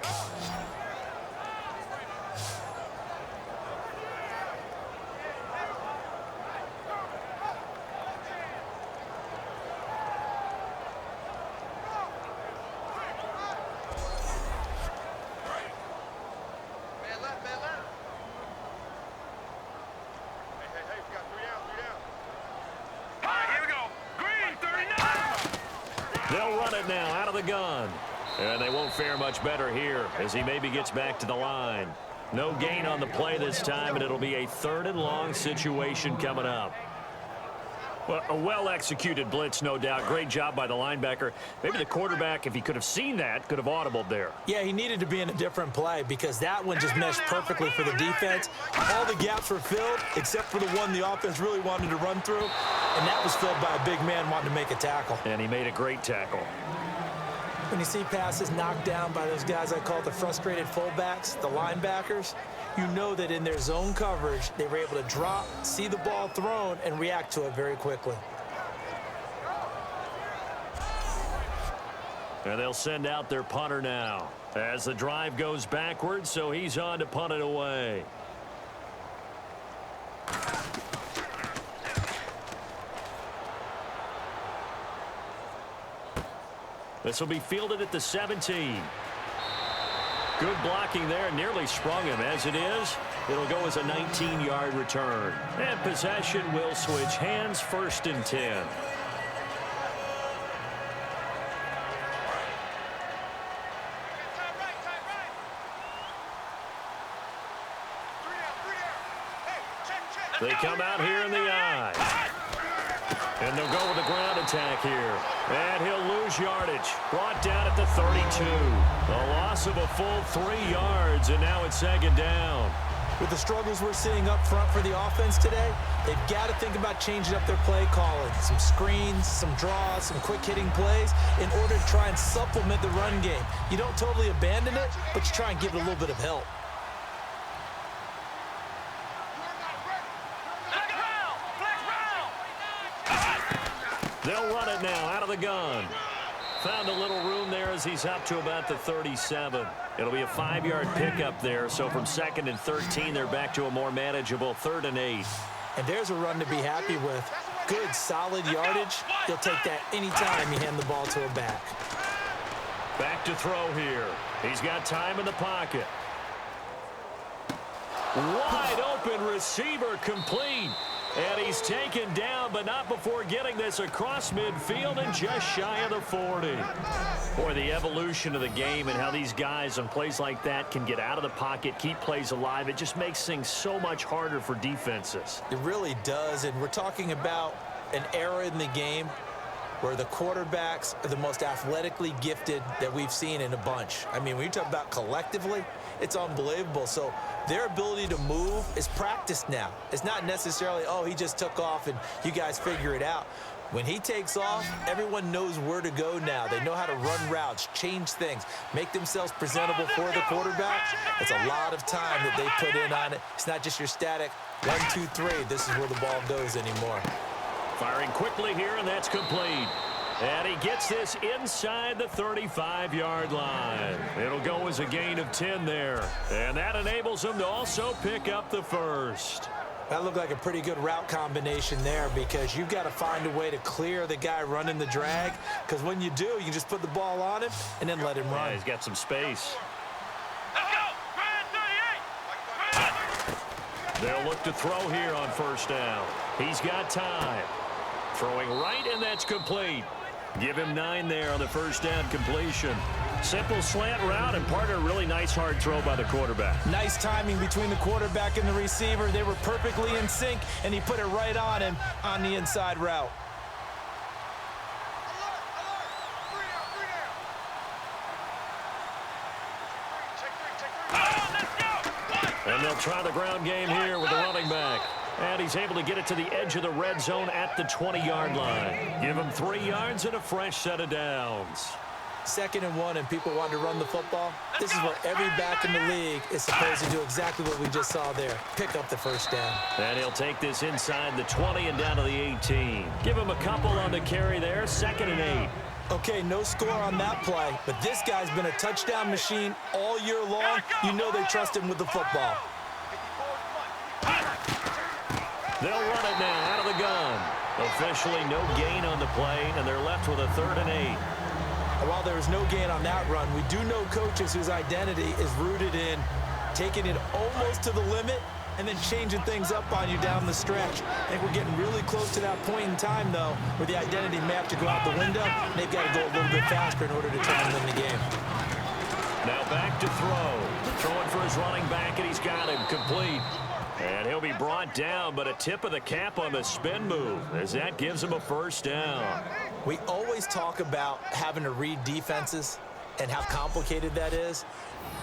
run it now out of the gun. And they won't fare much better here as he maybe gets back to the line. No gain on the play this time, and it'll be a 3rd and long situation coming up. Well, a well-executed blitz, no doubt. Great job by the linebacker. Maybe the quarterback, if he could have seen that, could have audibled there. Yeah, he needed to be in a different play because that one just meshed perfectly for the defense. All the gaps were filled except for the one the offense really wanted to run through, and that was filled by a big man wanting to make a tackle. And he made a great tackle. When you see passes knocked down by those guys I call the frustrated fullbacks, the linebackers, you know that in their zone coverage, they were able to drop, see the ball thrown, and react to it very quickly. And they'll send out their punter now as the drive goes backwards, so he's on to punt it away. This will be fielded at the 17. Good blocking there, nearly sprung him. As it is, it'll go as a 19-yard return. And possession will switch hands, 1st and 10. They come out here in the eye. And they'll go with a ground attack here. And he'll lose yardage. Brought down at the 32. A loss of a full 3 yards, and now it's 2nd down. With the struggles we're seeing up front for the offense today, they've got to think about changing up their play calling. Some screens, some draws, some quick-hitting plays in order to try and supplement the run game. You don't totally abandon it, but you try and give it a little bit of help. They'll run it now out of the gun. Found a little room there as he's up to about the 37. It'll be a 5-yard pickup there. So from 2nd and 13, they're back to a more manageable 3rd and 8. And there's a run to be happy with. Good, solid yardage. You'll take that anytime you hand the ball to a back. Back to throw here. He's got time in the pocket. Wide open receiver complete. And he's taken down, but not before getting this across midfield and just shy of the 40. Boy, the evolution of the game and how these guys on plays like that can get out of the pocket, keep plays alive, it just makes things so much harder for defenses. It really does, and we're talking about an era in the game where the quarterbacks are the most athletically gifted that we've seen in a bunch. I mean, when you talk about collectively, it's unbelievable. So their ability to move is practiced now. It's not necessarily, oh, he just took off and you guys figure it out. When he takes off, everyone knows where to go now. They know how to run routes, change things, make themselves presentable for the quarterback. It's a lot of time that they put in on it. It's not just your static 1, 2, 3. This is where the ball goes anymore. Firing quickly here, and that's complete. And he gets this inside the 35-yard line. It'll go as a gain of 10 there. And that enables him to also pick up the 1st. That looked like a pretty good route combination there because you've got to find a way to clear the guy running the drag, because when you do, you can just put the ball on him and then let him run. Yeah, he's got some space. Let's go! 38! They'll look to throw here on 1st down. He's got time. Throwing right, and that's complete. Give him 9 there on the 1st down completion. Simple slant route, and part of a really nice hard throw by the quarterback. Nice timing between the quarterback and the receiver. They were perfectly in sync, and he put it right on him on the inside route. And they'll try the ground game here with the running back. And he's able to get it to the edge of the red zone at the 20-yard line. Give him 3 yards and a fresh set of downs. 2nd and 1, and people want to run the football. This is where every back in the league is supposed to do exactly what we just saw there. Pick up the 1st down. And he'll take this inside the 20 and down to the 18. Give him a couple on the carry there. 2nd and 8. Okay, no score on that play, but this guy's been a touchdown machine all year long. You know they trust him with the football. They'll run it now out of the gun. Officially no gain on the play, and they're left with a 3rd and 8. While there is no gain on that run, we do know coaches whose identity is rooted in taking it almost to the limit and then changing things up on you down the stretch. I think we're getting really close to that point in time, though, where the identity may have to go out the window, and they've got to go a little bit faster in order to try and win the game. Now back to throw. Throwing for his running back, and he's got him complete. And he'll be brought down, but a tip of the cap on the spin move, as that gives him a first down. We always talk about having to read defenses and how complicated that is.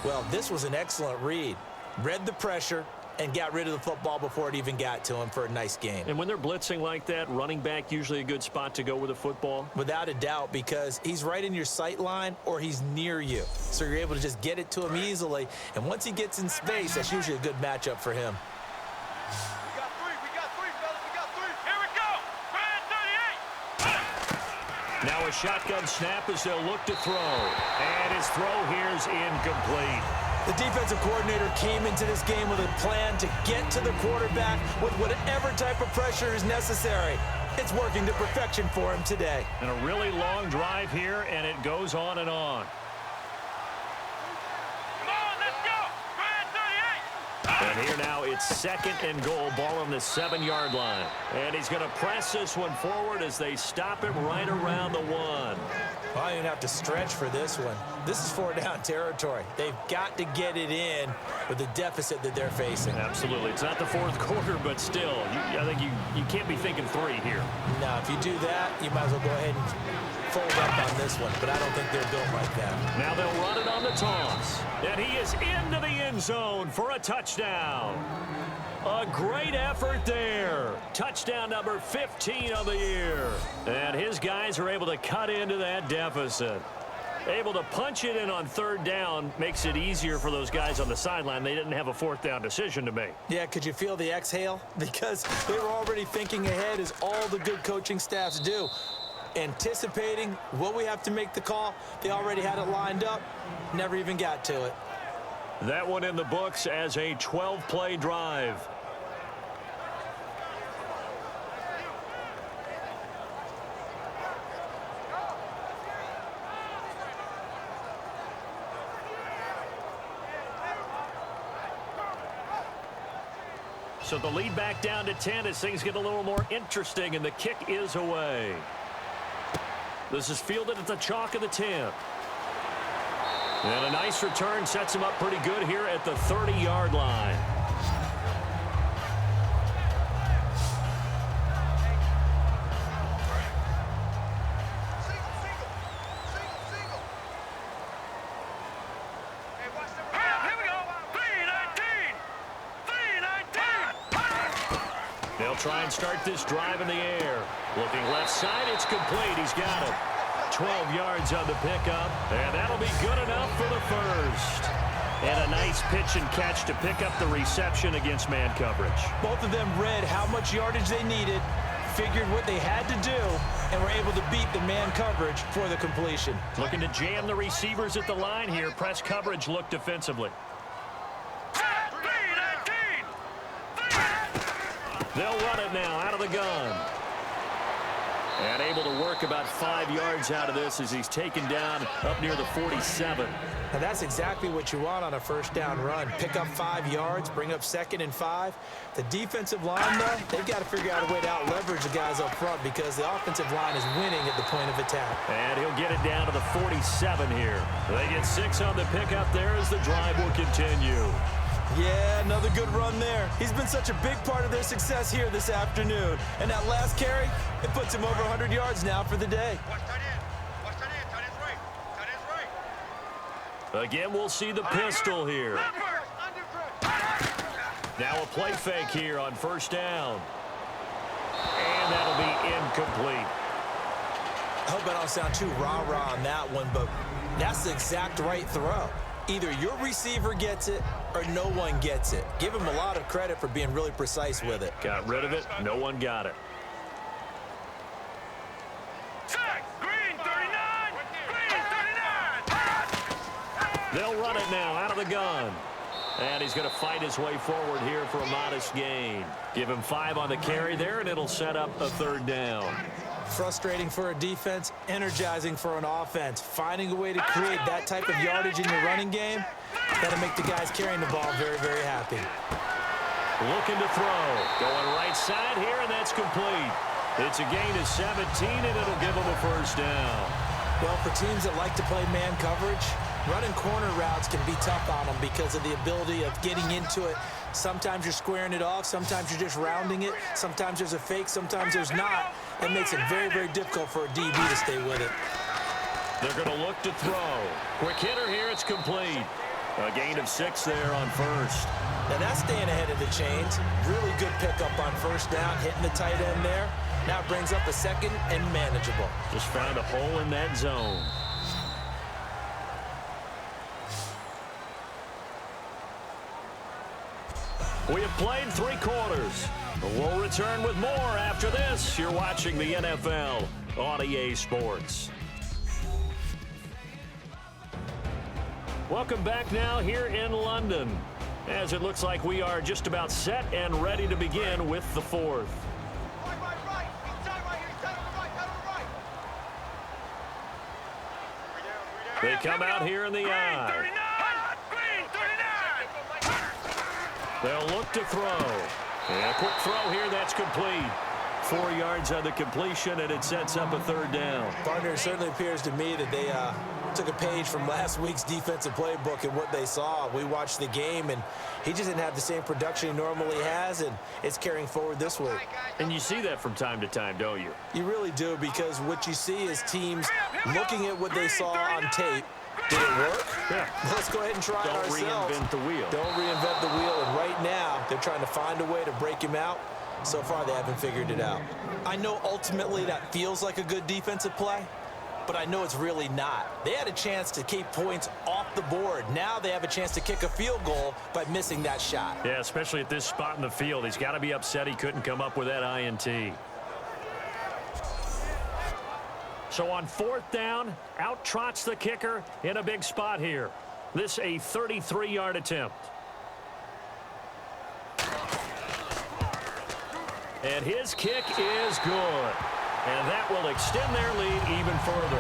Well, this was an excellent read. Read the pressure and got rid of the football before it even got to him for a nice gain. And when they're blitzing like that, running back usually a good spot to go with the football? Without a doubt, because he's right in your sight line or he's near you. So you're able to just get it to him easily. And once he gets in space, that's usually a good matchup for him. We got three, fellas. We got three. Here we go. Brand 38. Now a shotgun snap as they'll look to throw. And his throw here's incomplete. The defensive coordinator came into this game with a plan to get to the quarterback with whatever type of pressure is necessary. It's working to perfection for him today. And a really long drive here, and it goes on and on. Come on, let's go. Brand 38. And here now it's 2nd and goal, ball on the 7-yard line. And he's going to press this one forward as they stop him right around the 1. Well, I don't even have to stretch for this one. This is 4-down territory. They've got to get it in with the deficit that they're facing. Absolutely. It's not the 4th quarter, but still, I think you can't be thinking 3 here. Now, if you do that, you might as well go ahead and fold up on this one, but I don't think they're built like that. Now they'll run it on the toss. And he is into the end zone for a touchdown. A great effort there. Touchdown number 15 of the year. And his guys are able to cut into that deficit. Able to punch it in on 3rd down makes it easier for those guys on the sideline. They didn't have a 4th down decision to make. Yeah, could you feel the exhale? Because they were already thinking ahead, as all the good coaching staffs do. Anticipating, will we have to make the call? They already had it lined up. Never even got to it. That one in the books as a 12-play drive. So the lead back down to 10 as things get a little more interesting, and the kick is away. This is fielded at the chalk of the 10. And a nice return sets him up pretty good here at the 30-yard line. Here we go. 3-19. They'll try and start this drive in the air. Looking left side, it's complete. He's got it. 12 yards on the pickup, and that'll be good enough for the first. And a nice pitch and catch to pick up the reception against man coverage. Both of them read how much yardage they needed, figured what they had to do, and were able to beat the man coverage for the completion. Looking to jam the receivers at the line here. Press coverage look defensively. 3-19. They'll run it now out of the gun. And able to work about 5 yards out of this as he's taken down up near the 47. Now that's exactly what you want on a 1st down run. Pick up 5 yards, bring up 2nd and 5. The defensive line, though, they've got to figure out a way to out-leverage the guys up front because the offensive line is winning at the point of attack. And he'll get it down to the 47 here. They get 6 on the pickup there as the drive will continue. Yeah, another good run there. He's been such a big part of their success here this afternoon. And that last carry, it puts him over 100 yards now for the day. Watch tight end. Watch tight end. Tight end's right. Tight end's right. Again, we'll see the pistol here. Now a play fake here on 1st down. And that'll be incomplete. I hope I don't sound too rah-rah on that one, but that's the exact right throw. Either your receiver gets it or no one gets it. Give him a lot of credit for being really precise with it. Got rid of it. No one got it. Green 39. Green 39. They'll run it now out of the gun. And he's going to fight his way forward here for a modest gain. Give him 5 on the carry there, and it'll set up a 3rd down. Frustrating for a defense, energizing for an offense. Finding a way to create that type of yardage in your running game, that'll make the guys carrying the ball very, very happy. Looking to throw. Going right side here, and that's complete. It's a gain of 17, and it'll give them a first down. Well, for teams that like to play man coverage, running corner routes can be tough on them because of the ability of getting into it. Sometimes you're squaring it off. Sometimes you're just rounding it. Sometimes there's a fake. Sometimes there's not. It makes it very, very difficult for a DB to stay with it. They're going to look to throw. Quick hitter here. It's complete. A gain of 6 there on first. Now that's staying ahead of the chains. Really good pickup on first down, hitting the tight end there. Now it brings up a second and manageable. Just found a hole in that zone. We have played 3 quarters. We'll return with more after this. You're watching the NFL on EA Sports. Welcome back now here in London, as it looks like we are just about set and ready to begin with the 4th. They come out here in the eye. They'll look to throw. And a quick throw here, that's complete. 4 yards on the completion, and it sets up a 3rd down. Partner, it certainly appears to me that they took a page from last week's defensive playbook and what they saw. We watched the game, and he just didn't have the same production he normally has, and it's carrying forward this week. And you see that from time to time, don't you? You really do, because what you see is teams looking at what they saw on tape. Did it work? Yeah. Let's go ahead and try it ourselves. Don't reinvent the wheel. Don't reinvent the wheel, and right now they're trying to find a way to break him out. So far, they haven't figured it out. I know ultimately that feels like a good defensive play, but I know it's really not. They had a chance to keep points off the board. Now they have a chance to kick a field goal by missing that shot. Yeah, especially at this spot in the field. He's got to be upset he couldn't come up with that INT. So on 4th down, out trots the kicker in a big spot here. This a 33-yard attempt. And his kick is good. And that will extend their lead even further.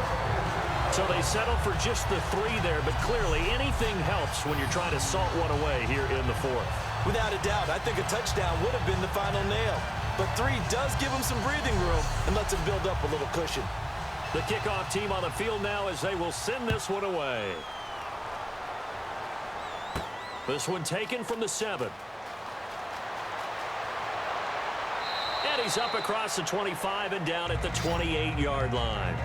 So they settle for just the 3 there, but clearly anything helps when you're trying to salt one away here in the 4th. Without a doubt, I think a touchdown would have been the final nail. But 3 does give them some breathing room and lets them build up a little cushion. The kickoff team on the field now as they will send this one away. This one taken from the 7. And he's up across the 25 and down at the 28-yard line.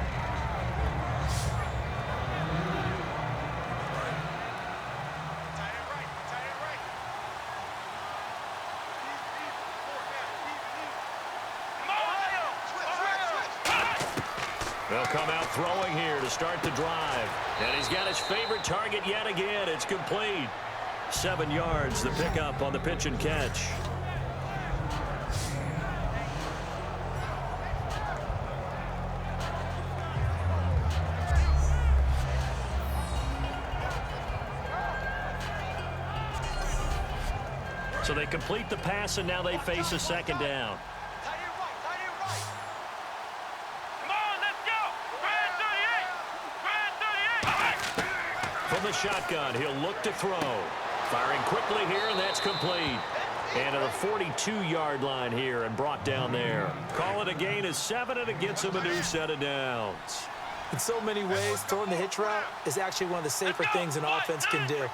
They'll come out throwing here to start the drive. And he's got his favorite target yet again. It's complete. 7 yards, the pickup on the pitch and catch. So they complete the pass, and now they face a 2nd down. From the shotgun, he'll look to throw. Firing quickly here, and that's complete. And to the 42-yard line here and brought down there. Call it a gain of 7, and it gets him a new set of downs. In so many ways, throwing the hitch route is actually one of the safer things an offense can do.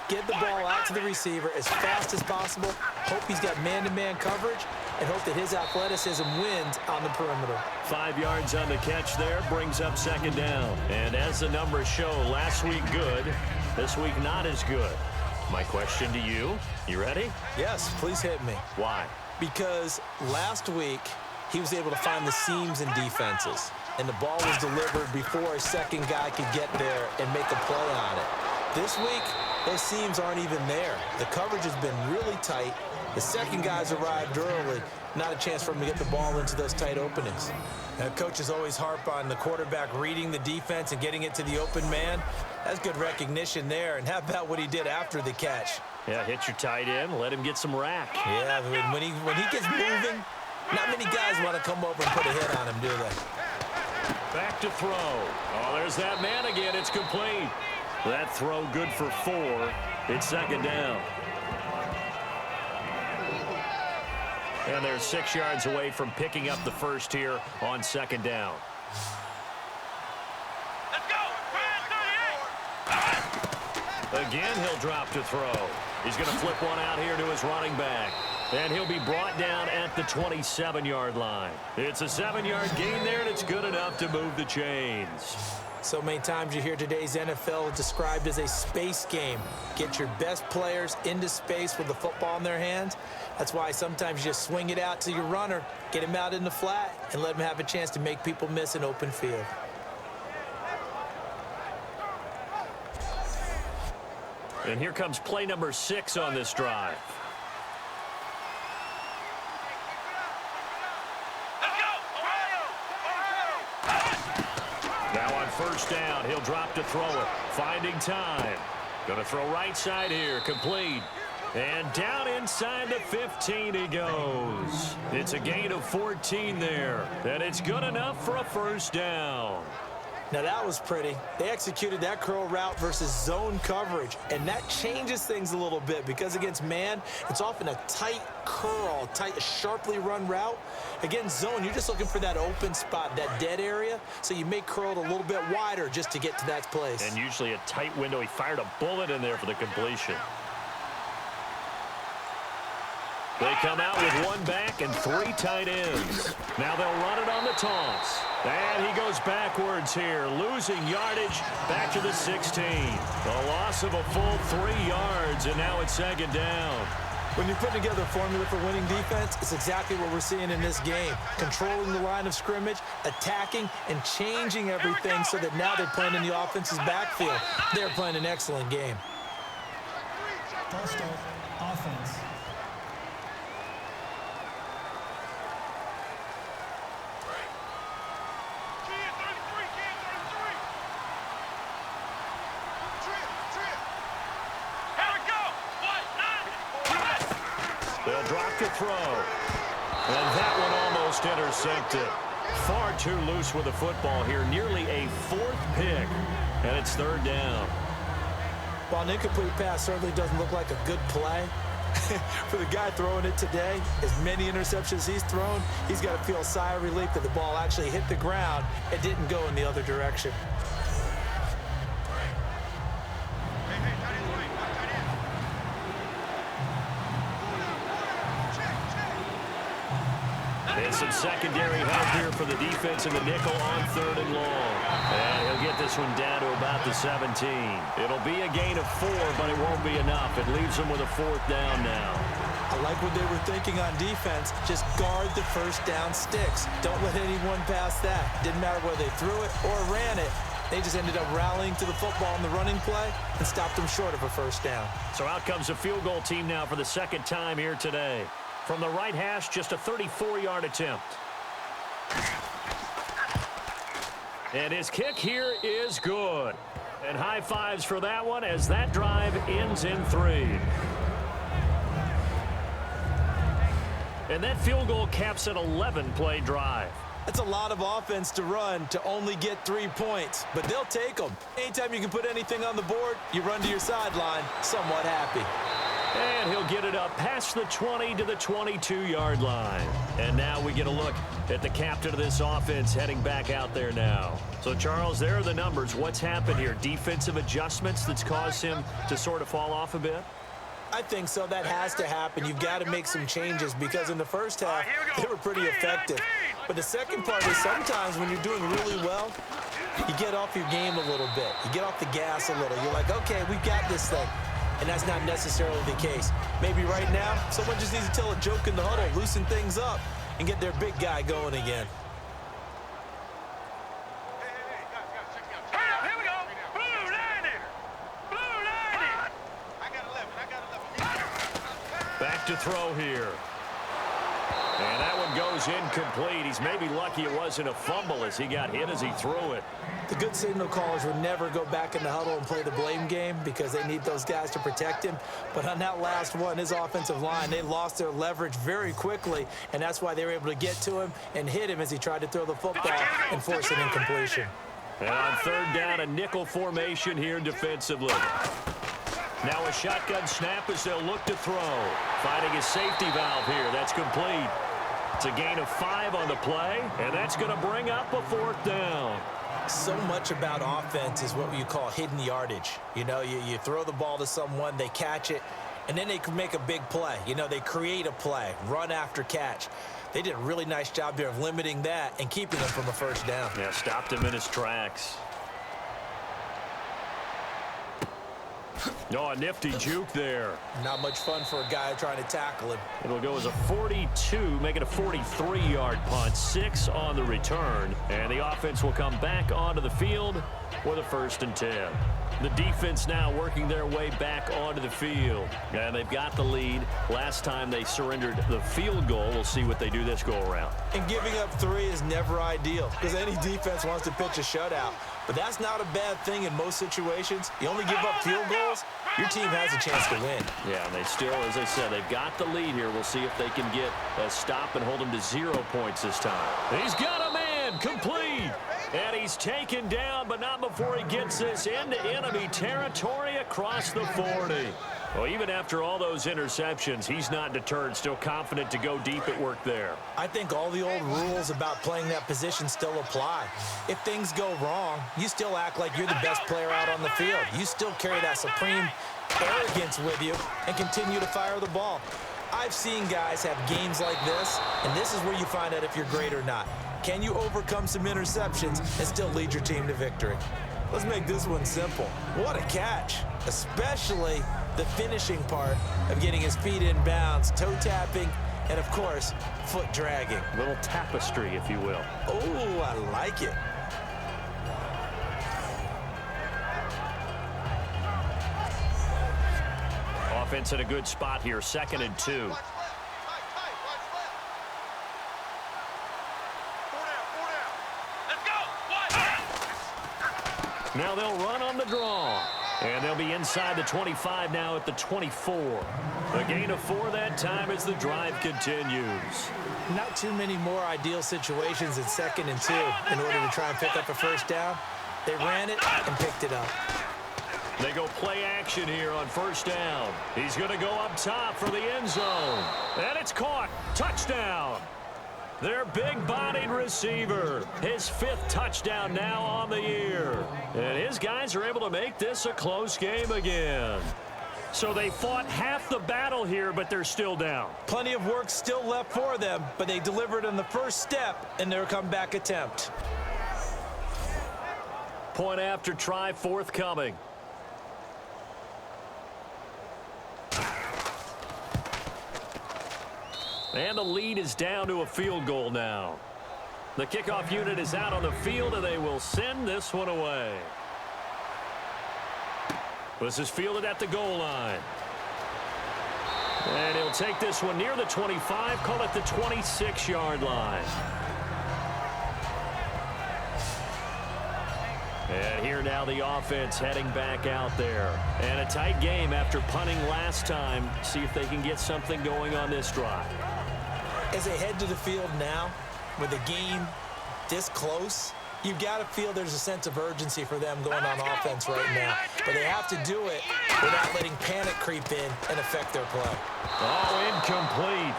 Get the ball out to the receiver as fast as possible, hope he's got man-to-man coverage, and hope that his athleticism wins on the perimeter. 5 yards on the catch there, brings up 2nd down. And as the numbers show, last week good, this week not as good. My question to you ready? Yes, please hit me. Why? Because last week, he was able to find the seams in defenses, and the ball was delivered before a second guy could get there and make a play on it. This week, those seams aren't even there. The coverage has been really tight. The second guys arrived early. Not a chance for him to get the ball into those tight openings. Now, coaches always harp on the quarterback reading the defense and getting it to the open man. That's good recognition there. And how about what he did after the catch? Yeah, hit your tight end, let him get some rack. Yeah, when he gets moving, not many guys want to come over and put a hit on him, do they? Back to throw. Oh, there's that man again. It's complete. That throw good for 4. It's 2nd down. And they're 6 yards away from picking up the first here on second down. Let's go. 38. Again, he'll drop to throw. He's going to flip one out here to his running back. And he'll be brought down at the 27-yard line. It's a 7-yard gain there, and it's good enough to move the chains. So many times you hear today's NFL described as a space game. Get your best players into space with the football in their hands. That's why sometimes you just swing it out to your runner, get him out in the flat, and let him have a chance to make people miss an open field. And here comes play number 6 on this drive. Now on first down, he'll drop to throw it. Finding time. Going to throw right side here. Complete. And down inside the 15 he goes. It's a gain of 14 there. And it's good enough for a first down. Now that was pretty. They executed that curl route versus zone coverage, and that changes things a little bit because against man, it's often a tight curl, sharply run route. Against zone, you're just looking for that open spot, that dead area, so you may curl it a little bit wider just to get to that place. And usually a tight window. He fired a bullet in there for the completion. They come out with one back and 3 tight ends. Now they'll run it on the toss. And he goes backwards here, losing yardage back to the 16. A loss of a full 3 yards, and now it's second down. When you're putting together a formula for winning defense, it's exactly what we're seeing in this game. Controlling the line of scrimmage, attacking, and changing everything so that now they're playing in the offense's backfield. They're playing an excellent game. First offense. They'll drop to throw. And that one almost intercepted. Far too loose with the football here. Nearly a 4th pick. And it's third down. While an incomplete pass certainly doesn't look like a good play, for the guy throwing it today, as many interceptions he's thrown, he's got to feel a sigh of relief that the ball actually hit the ground and didn't go in the other direction. And some secondary help here for the defense in the nickel on 3rd and long. And he'll get this one down to about the 17. It'll be a gain of 4, but it won't be enough. It leaves them with a 4th down now. I like what they were thinking on defense. Just guard the first down sticks. Don't let anyone pass that. Didn't matter whether they threw it or ran it. They just ended up rallying to the football in the running play and stopped them short of a first down. So out comes a field goal team now for the 2nd time here today. From the right hash, just a 34-yard attempt. And his kick here is good. And high fives for that one as that drive ends in 3. And that field goal caps an 11-play drive. That's a lot of offense to run to only get 3 points, but they'll take them. Anytime you can put anything on the board, you run to your sideline somewhat happy. And he'll get it up past the 20 to the 22-yard line. And now we get a look at the captain of this offense heading back out there now. So, Charles, there are the numbers. What's happened here? Defensive adjustments that's caused him to sort of fall off a bit? I think so. That has to happen. You've got to make some changes because in the first half, they were pretty effective. But the second part is sometimes when you're doing really well, you get off your game a little bit. You get off the gas a little. You're like, okay, we've got this thing. And that's not necessarily the case. Maybe right now, someone just needs to tell a joke in the huddle, loosen things up, and get their big guy going again. Here we go. Blue 90. Blue 90. I got 11. Back to throw here. And that one goes incomplete. He's maybe lucky it wasn't a fumble as he got hit as he threw it. The good signal callers would never go back in the huddle and play the blame game because they need those guys to protect him. But on that last one, his offensive line, they lost their leverage very quickly, and that's why they were able to get to him and hit him as he tried to throw the football and force an incompletion. And on 3rd down, a nickel formation here defensively. Now a shotgun snap as they'll look to throw. Finding a safety valve here. That's complete. It's a gain of 5 on the play, and that's going to bring up a 4th down. So much about offense is what you call hidden yardage. You know, you throw the ball to someone, they catch it, and then they can make a big play. You know, they create a play, run after catch. They did a really nice job there of limiting that and keeping him from a 1st down. Yeah, stopped him in his tracks. Oh, a nifty juke there. Not much fun for a guy trying to tackle him. It'll go as a 42, make it a 43-yard punt, 6 on the return. And the offense will come back onto the field with a 1st and 10. The defense now working their way back onto the field. And they've got the lead. Last time they surrendered the field goal. We'll see what they do this go-around. And giving up 3 is never ideal because any defense wants to pitch a shutout. But that's not a bad thing in most situations. You only give up field goals, your team has a chance to win. Yeah, and they still, as I said, they've got the lead here. We'll see if they can get a stop and hold them to 0 points this time. He's got a man, complete. And he's taken down, but not before he gets this into enemy territory across the 40. Well, even after all those interceptions, he's not deterred, still confident to go deep at work there. I think all the old rules about playing that position still apply. If things go wrong, you still act like you're the best player out on the field. You still carry that supreme arrogance with you and continue to fire the ball. I've seen guys have games like this, and this is where you find out if you're great or not. Can you overcome some interceptions and still lead your team to victory? Let's make this one simple. What a catch, especially the finishing part of getting his feet in bounds, toe tapping, and of course, foot dragging. Little tapestry, if you will. Oh, I like it. Offense in a good spot here, 2nd and 2. Now they'll run on the draw. And they'll be inside the 25 now at the 24. A gain of 4 that time as the drive continues. Not too many more ideal situations in 2nd and 2 in order to try and pick up a 1st down. They ran it and picked it up. They go play action here on 1st down. He's going to go up top for the end zone. And it's caught. Touchdown. Their big-bodied receiver. His 5th touchdown now on the year. And his guys are able to make this a close game again. So they fought half the battle here, but they're still down. Plenty of work still left for them, but they delivered on the 1st step in their comeback attempt. Point after try forthcoming. And the lead is down to a field goal now. The kickoff unit is out on the field, and they will send this one away. This is fielded at the goal line. And he'll take this one near the 25, call it the 26-yard line. And here now the offense heading back out there. And a tight game after punting last time. See if they can get something going on this drive. As they head to the field now, with a game this close, you've got to feel there's a sense of urgency for them going on offense right now. But they have to do it without letting panic creep in and affect their play. Oh, incomplete.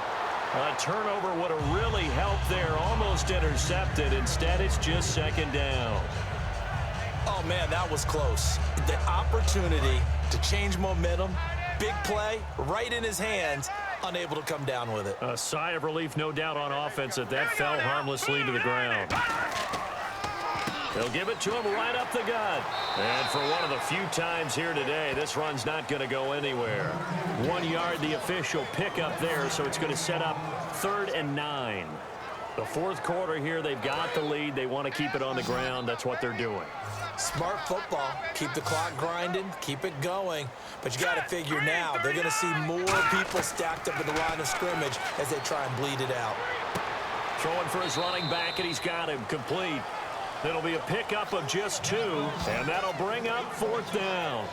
A turnover would have really helped there. Almost intercepted. Instead, it's just 2nd down. Oh, man, that was close. The opportunity to change momentum, big play, right in his hands, unable to come down with it. A sigh of relief, no doubt, on offense that fell harmlessly to the ground. They'll give it to him right up the gut. And for one of the few times here today, this run's not going to go anywhere. 1 yard, the official pickup there, so it's going to set up 3rd and 9. The 4th quarter here, they've got the lead. They want to keep it on the ground. That's what they're doing. Smart football. Keep the clock grinding. Keep it going. But you got to figure now they're going to see more people stacked up at the line of scrimmage as they try and bleed it out. Throwing for his running back, and he's got him complete. It'll be a pickup of just 2, and that'll bring up 4th down.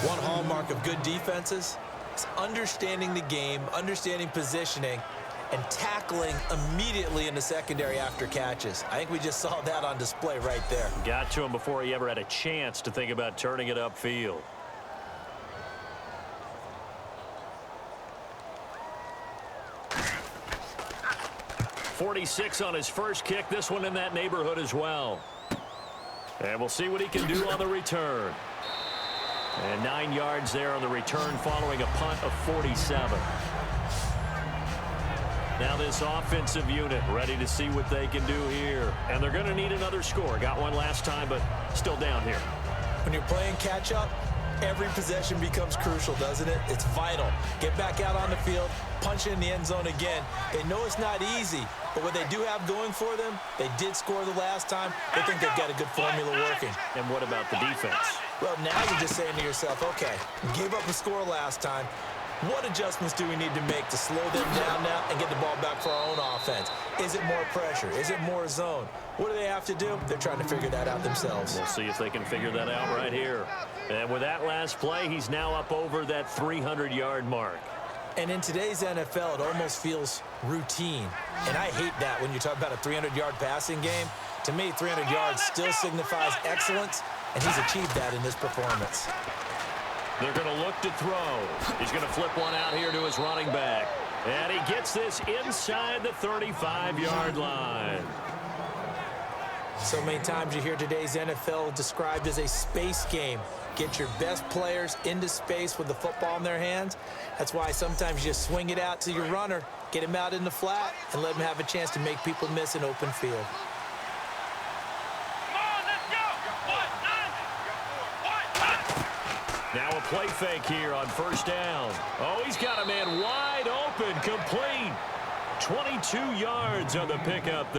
One hallmark of good defenses is understanding the game, understanding positioning, and tackling immediately in the secondary after catches. I think we just saw that on display right there. Got to him before he ever had a chance to think about turning it upfield. 46 on his first kick. This one in that neighborhood as well. And we'll see what he can do on the return. And 9 yards there on the return following a punt of 47. Now this offensive unit ready to see what they can do here. And they're going to need another score. Got one last time, but still down here. When you're playing catch-up, every possession becomes crucial, doesn't it? It's vital. Get back out on the field, punch in the end zone again. They know it's not easy, but what they do have going for them, they did score the last time. They think they've got a good formula working. And what about the defense? Well, now you're just saying to yourself, okay, gave up a score last time. What adjustments do we need to make to slow them down now and get the ball back for our own offense? Is it more pressure? Is it more zone? What do they have to do? They're trying to figure that out themselves. We'll see if they can figure that out right here. And with that last play, he's now up over that 300-yard mark. And in today's NFL, it almost feels routine. And I hate that when you talk about a 300-yard passing game. To me, 300 yards still signifies excellence, and he's achieved that in this performance. They're going to look to throw. He's going to flip one out here to his running back. And he gets this inside the 35-yard line. So many times you hear today's NFL described as a space game. Get your best players into space with the football in their hands. That's why sometimes you just swing it out to your runner, get him out in the flat, and let him have a chance to make people miss an open field. Now a play fake here on first down. Oh, he's got a man wide open, complete. 22 yards on the pickup.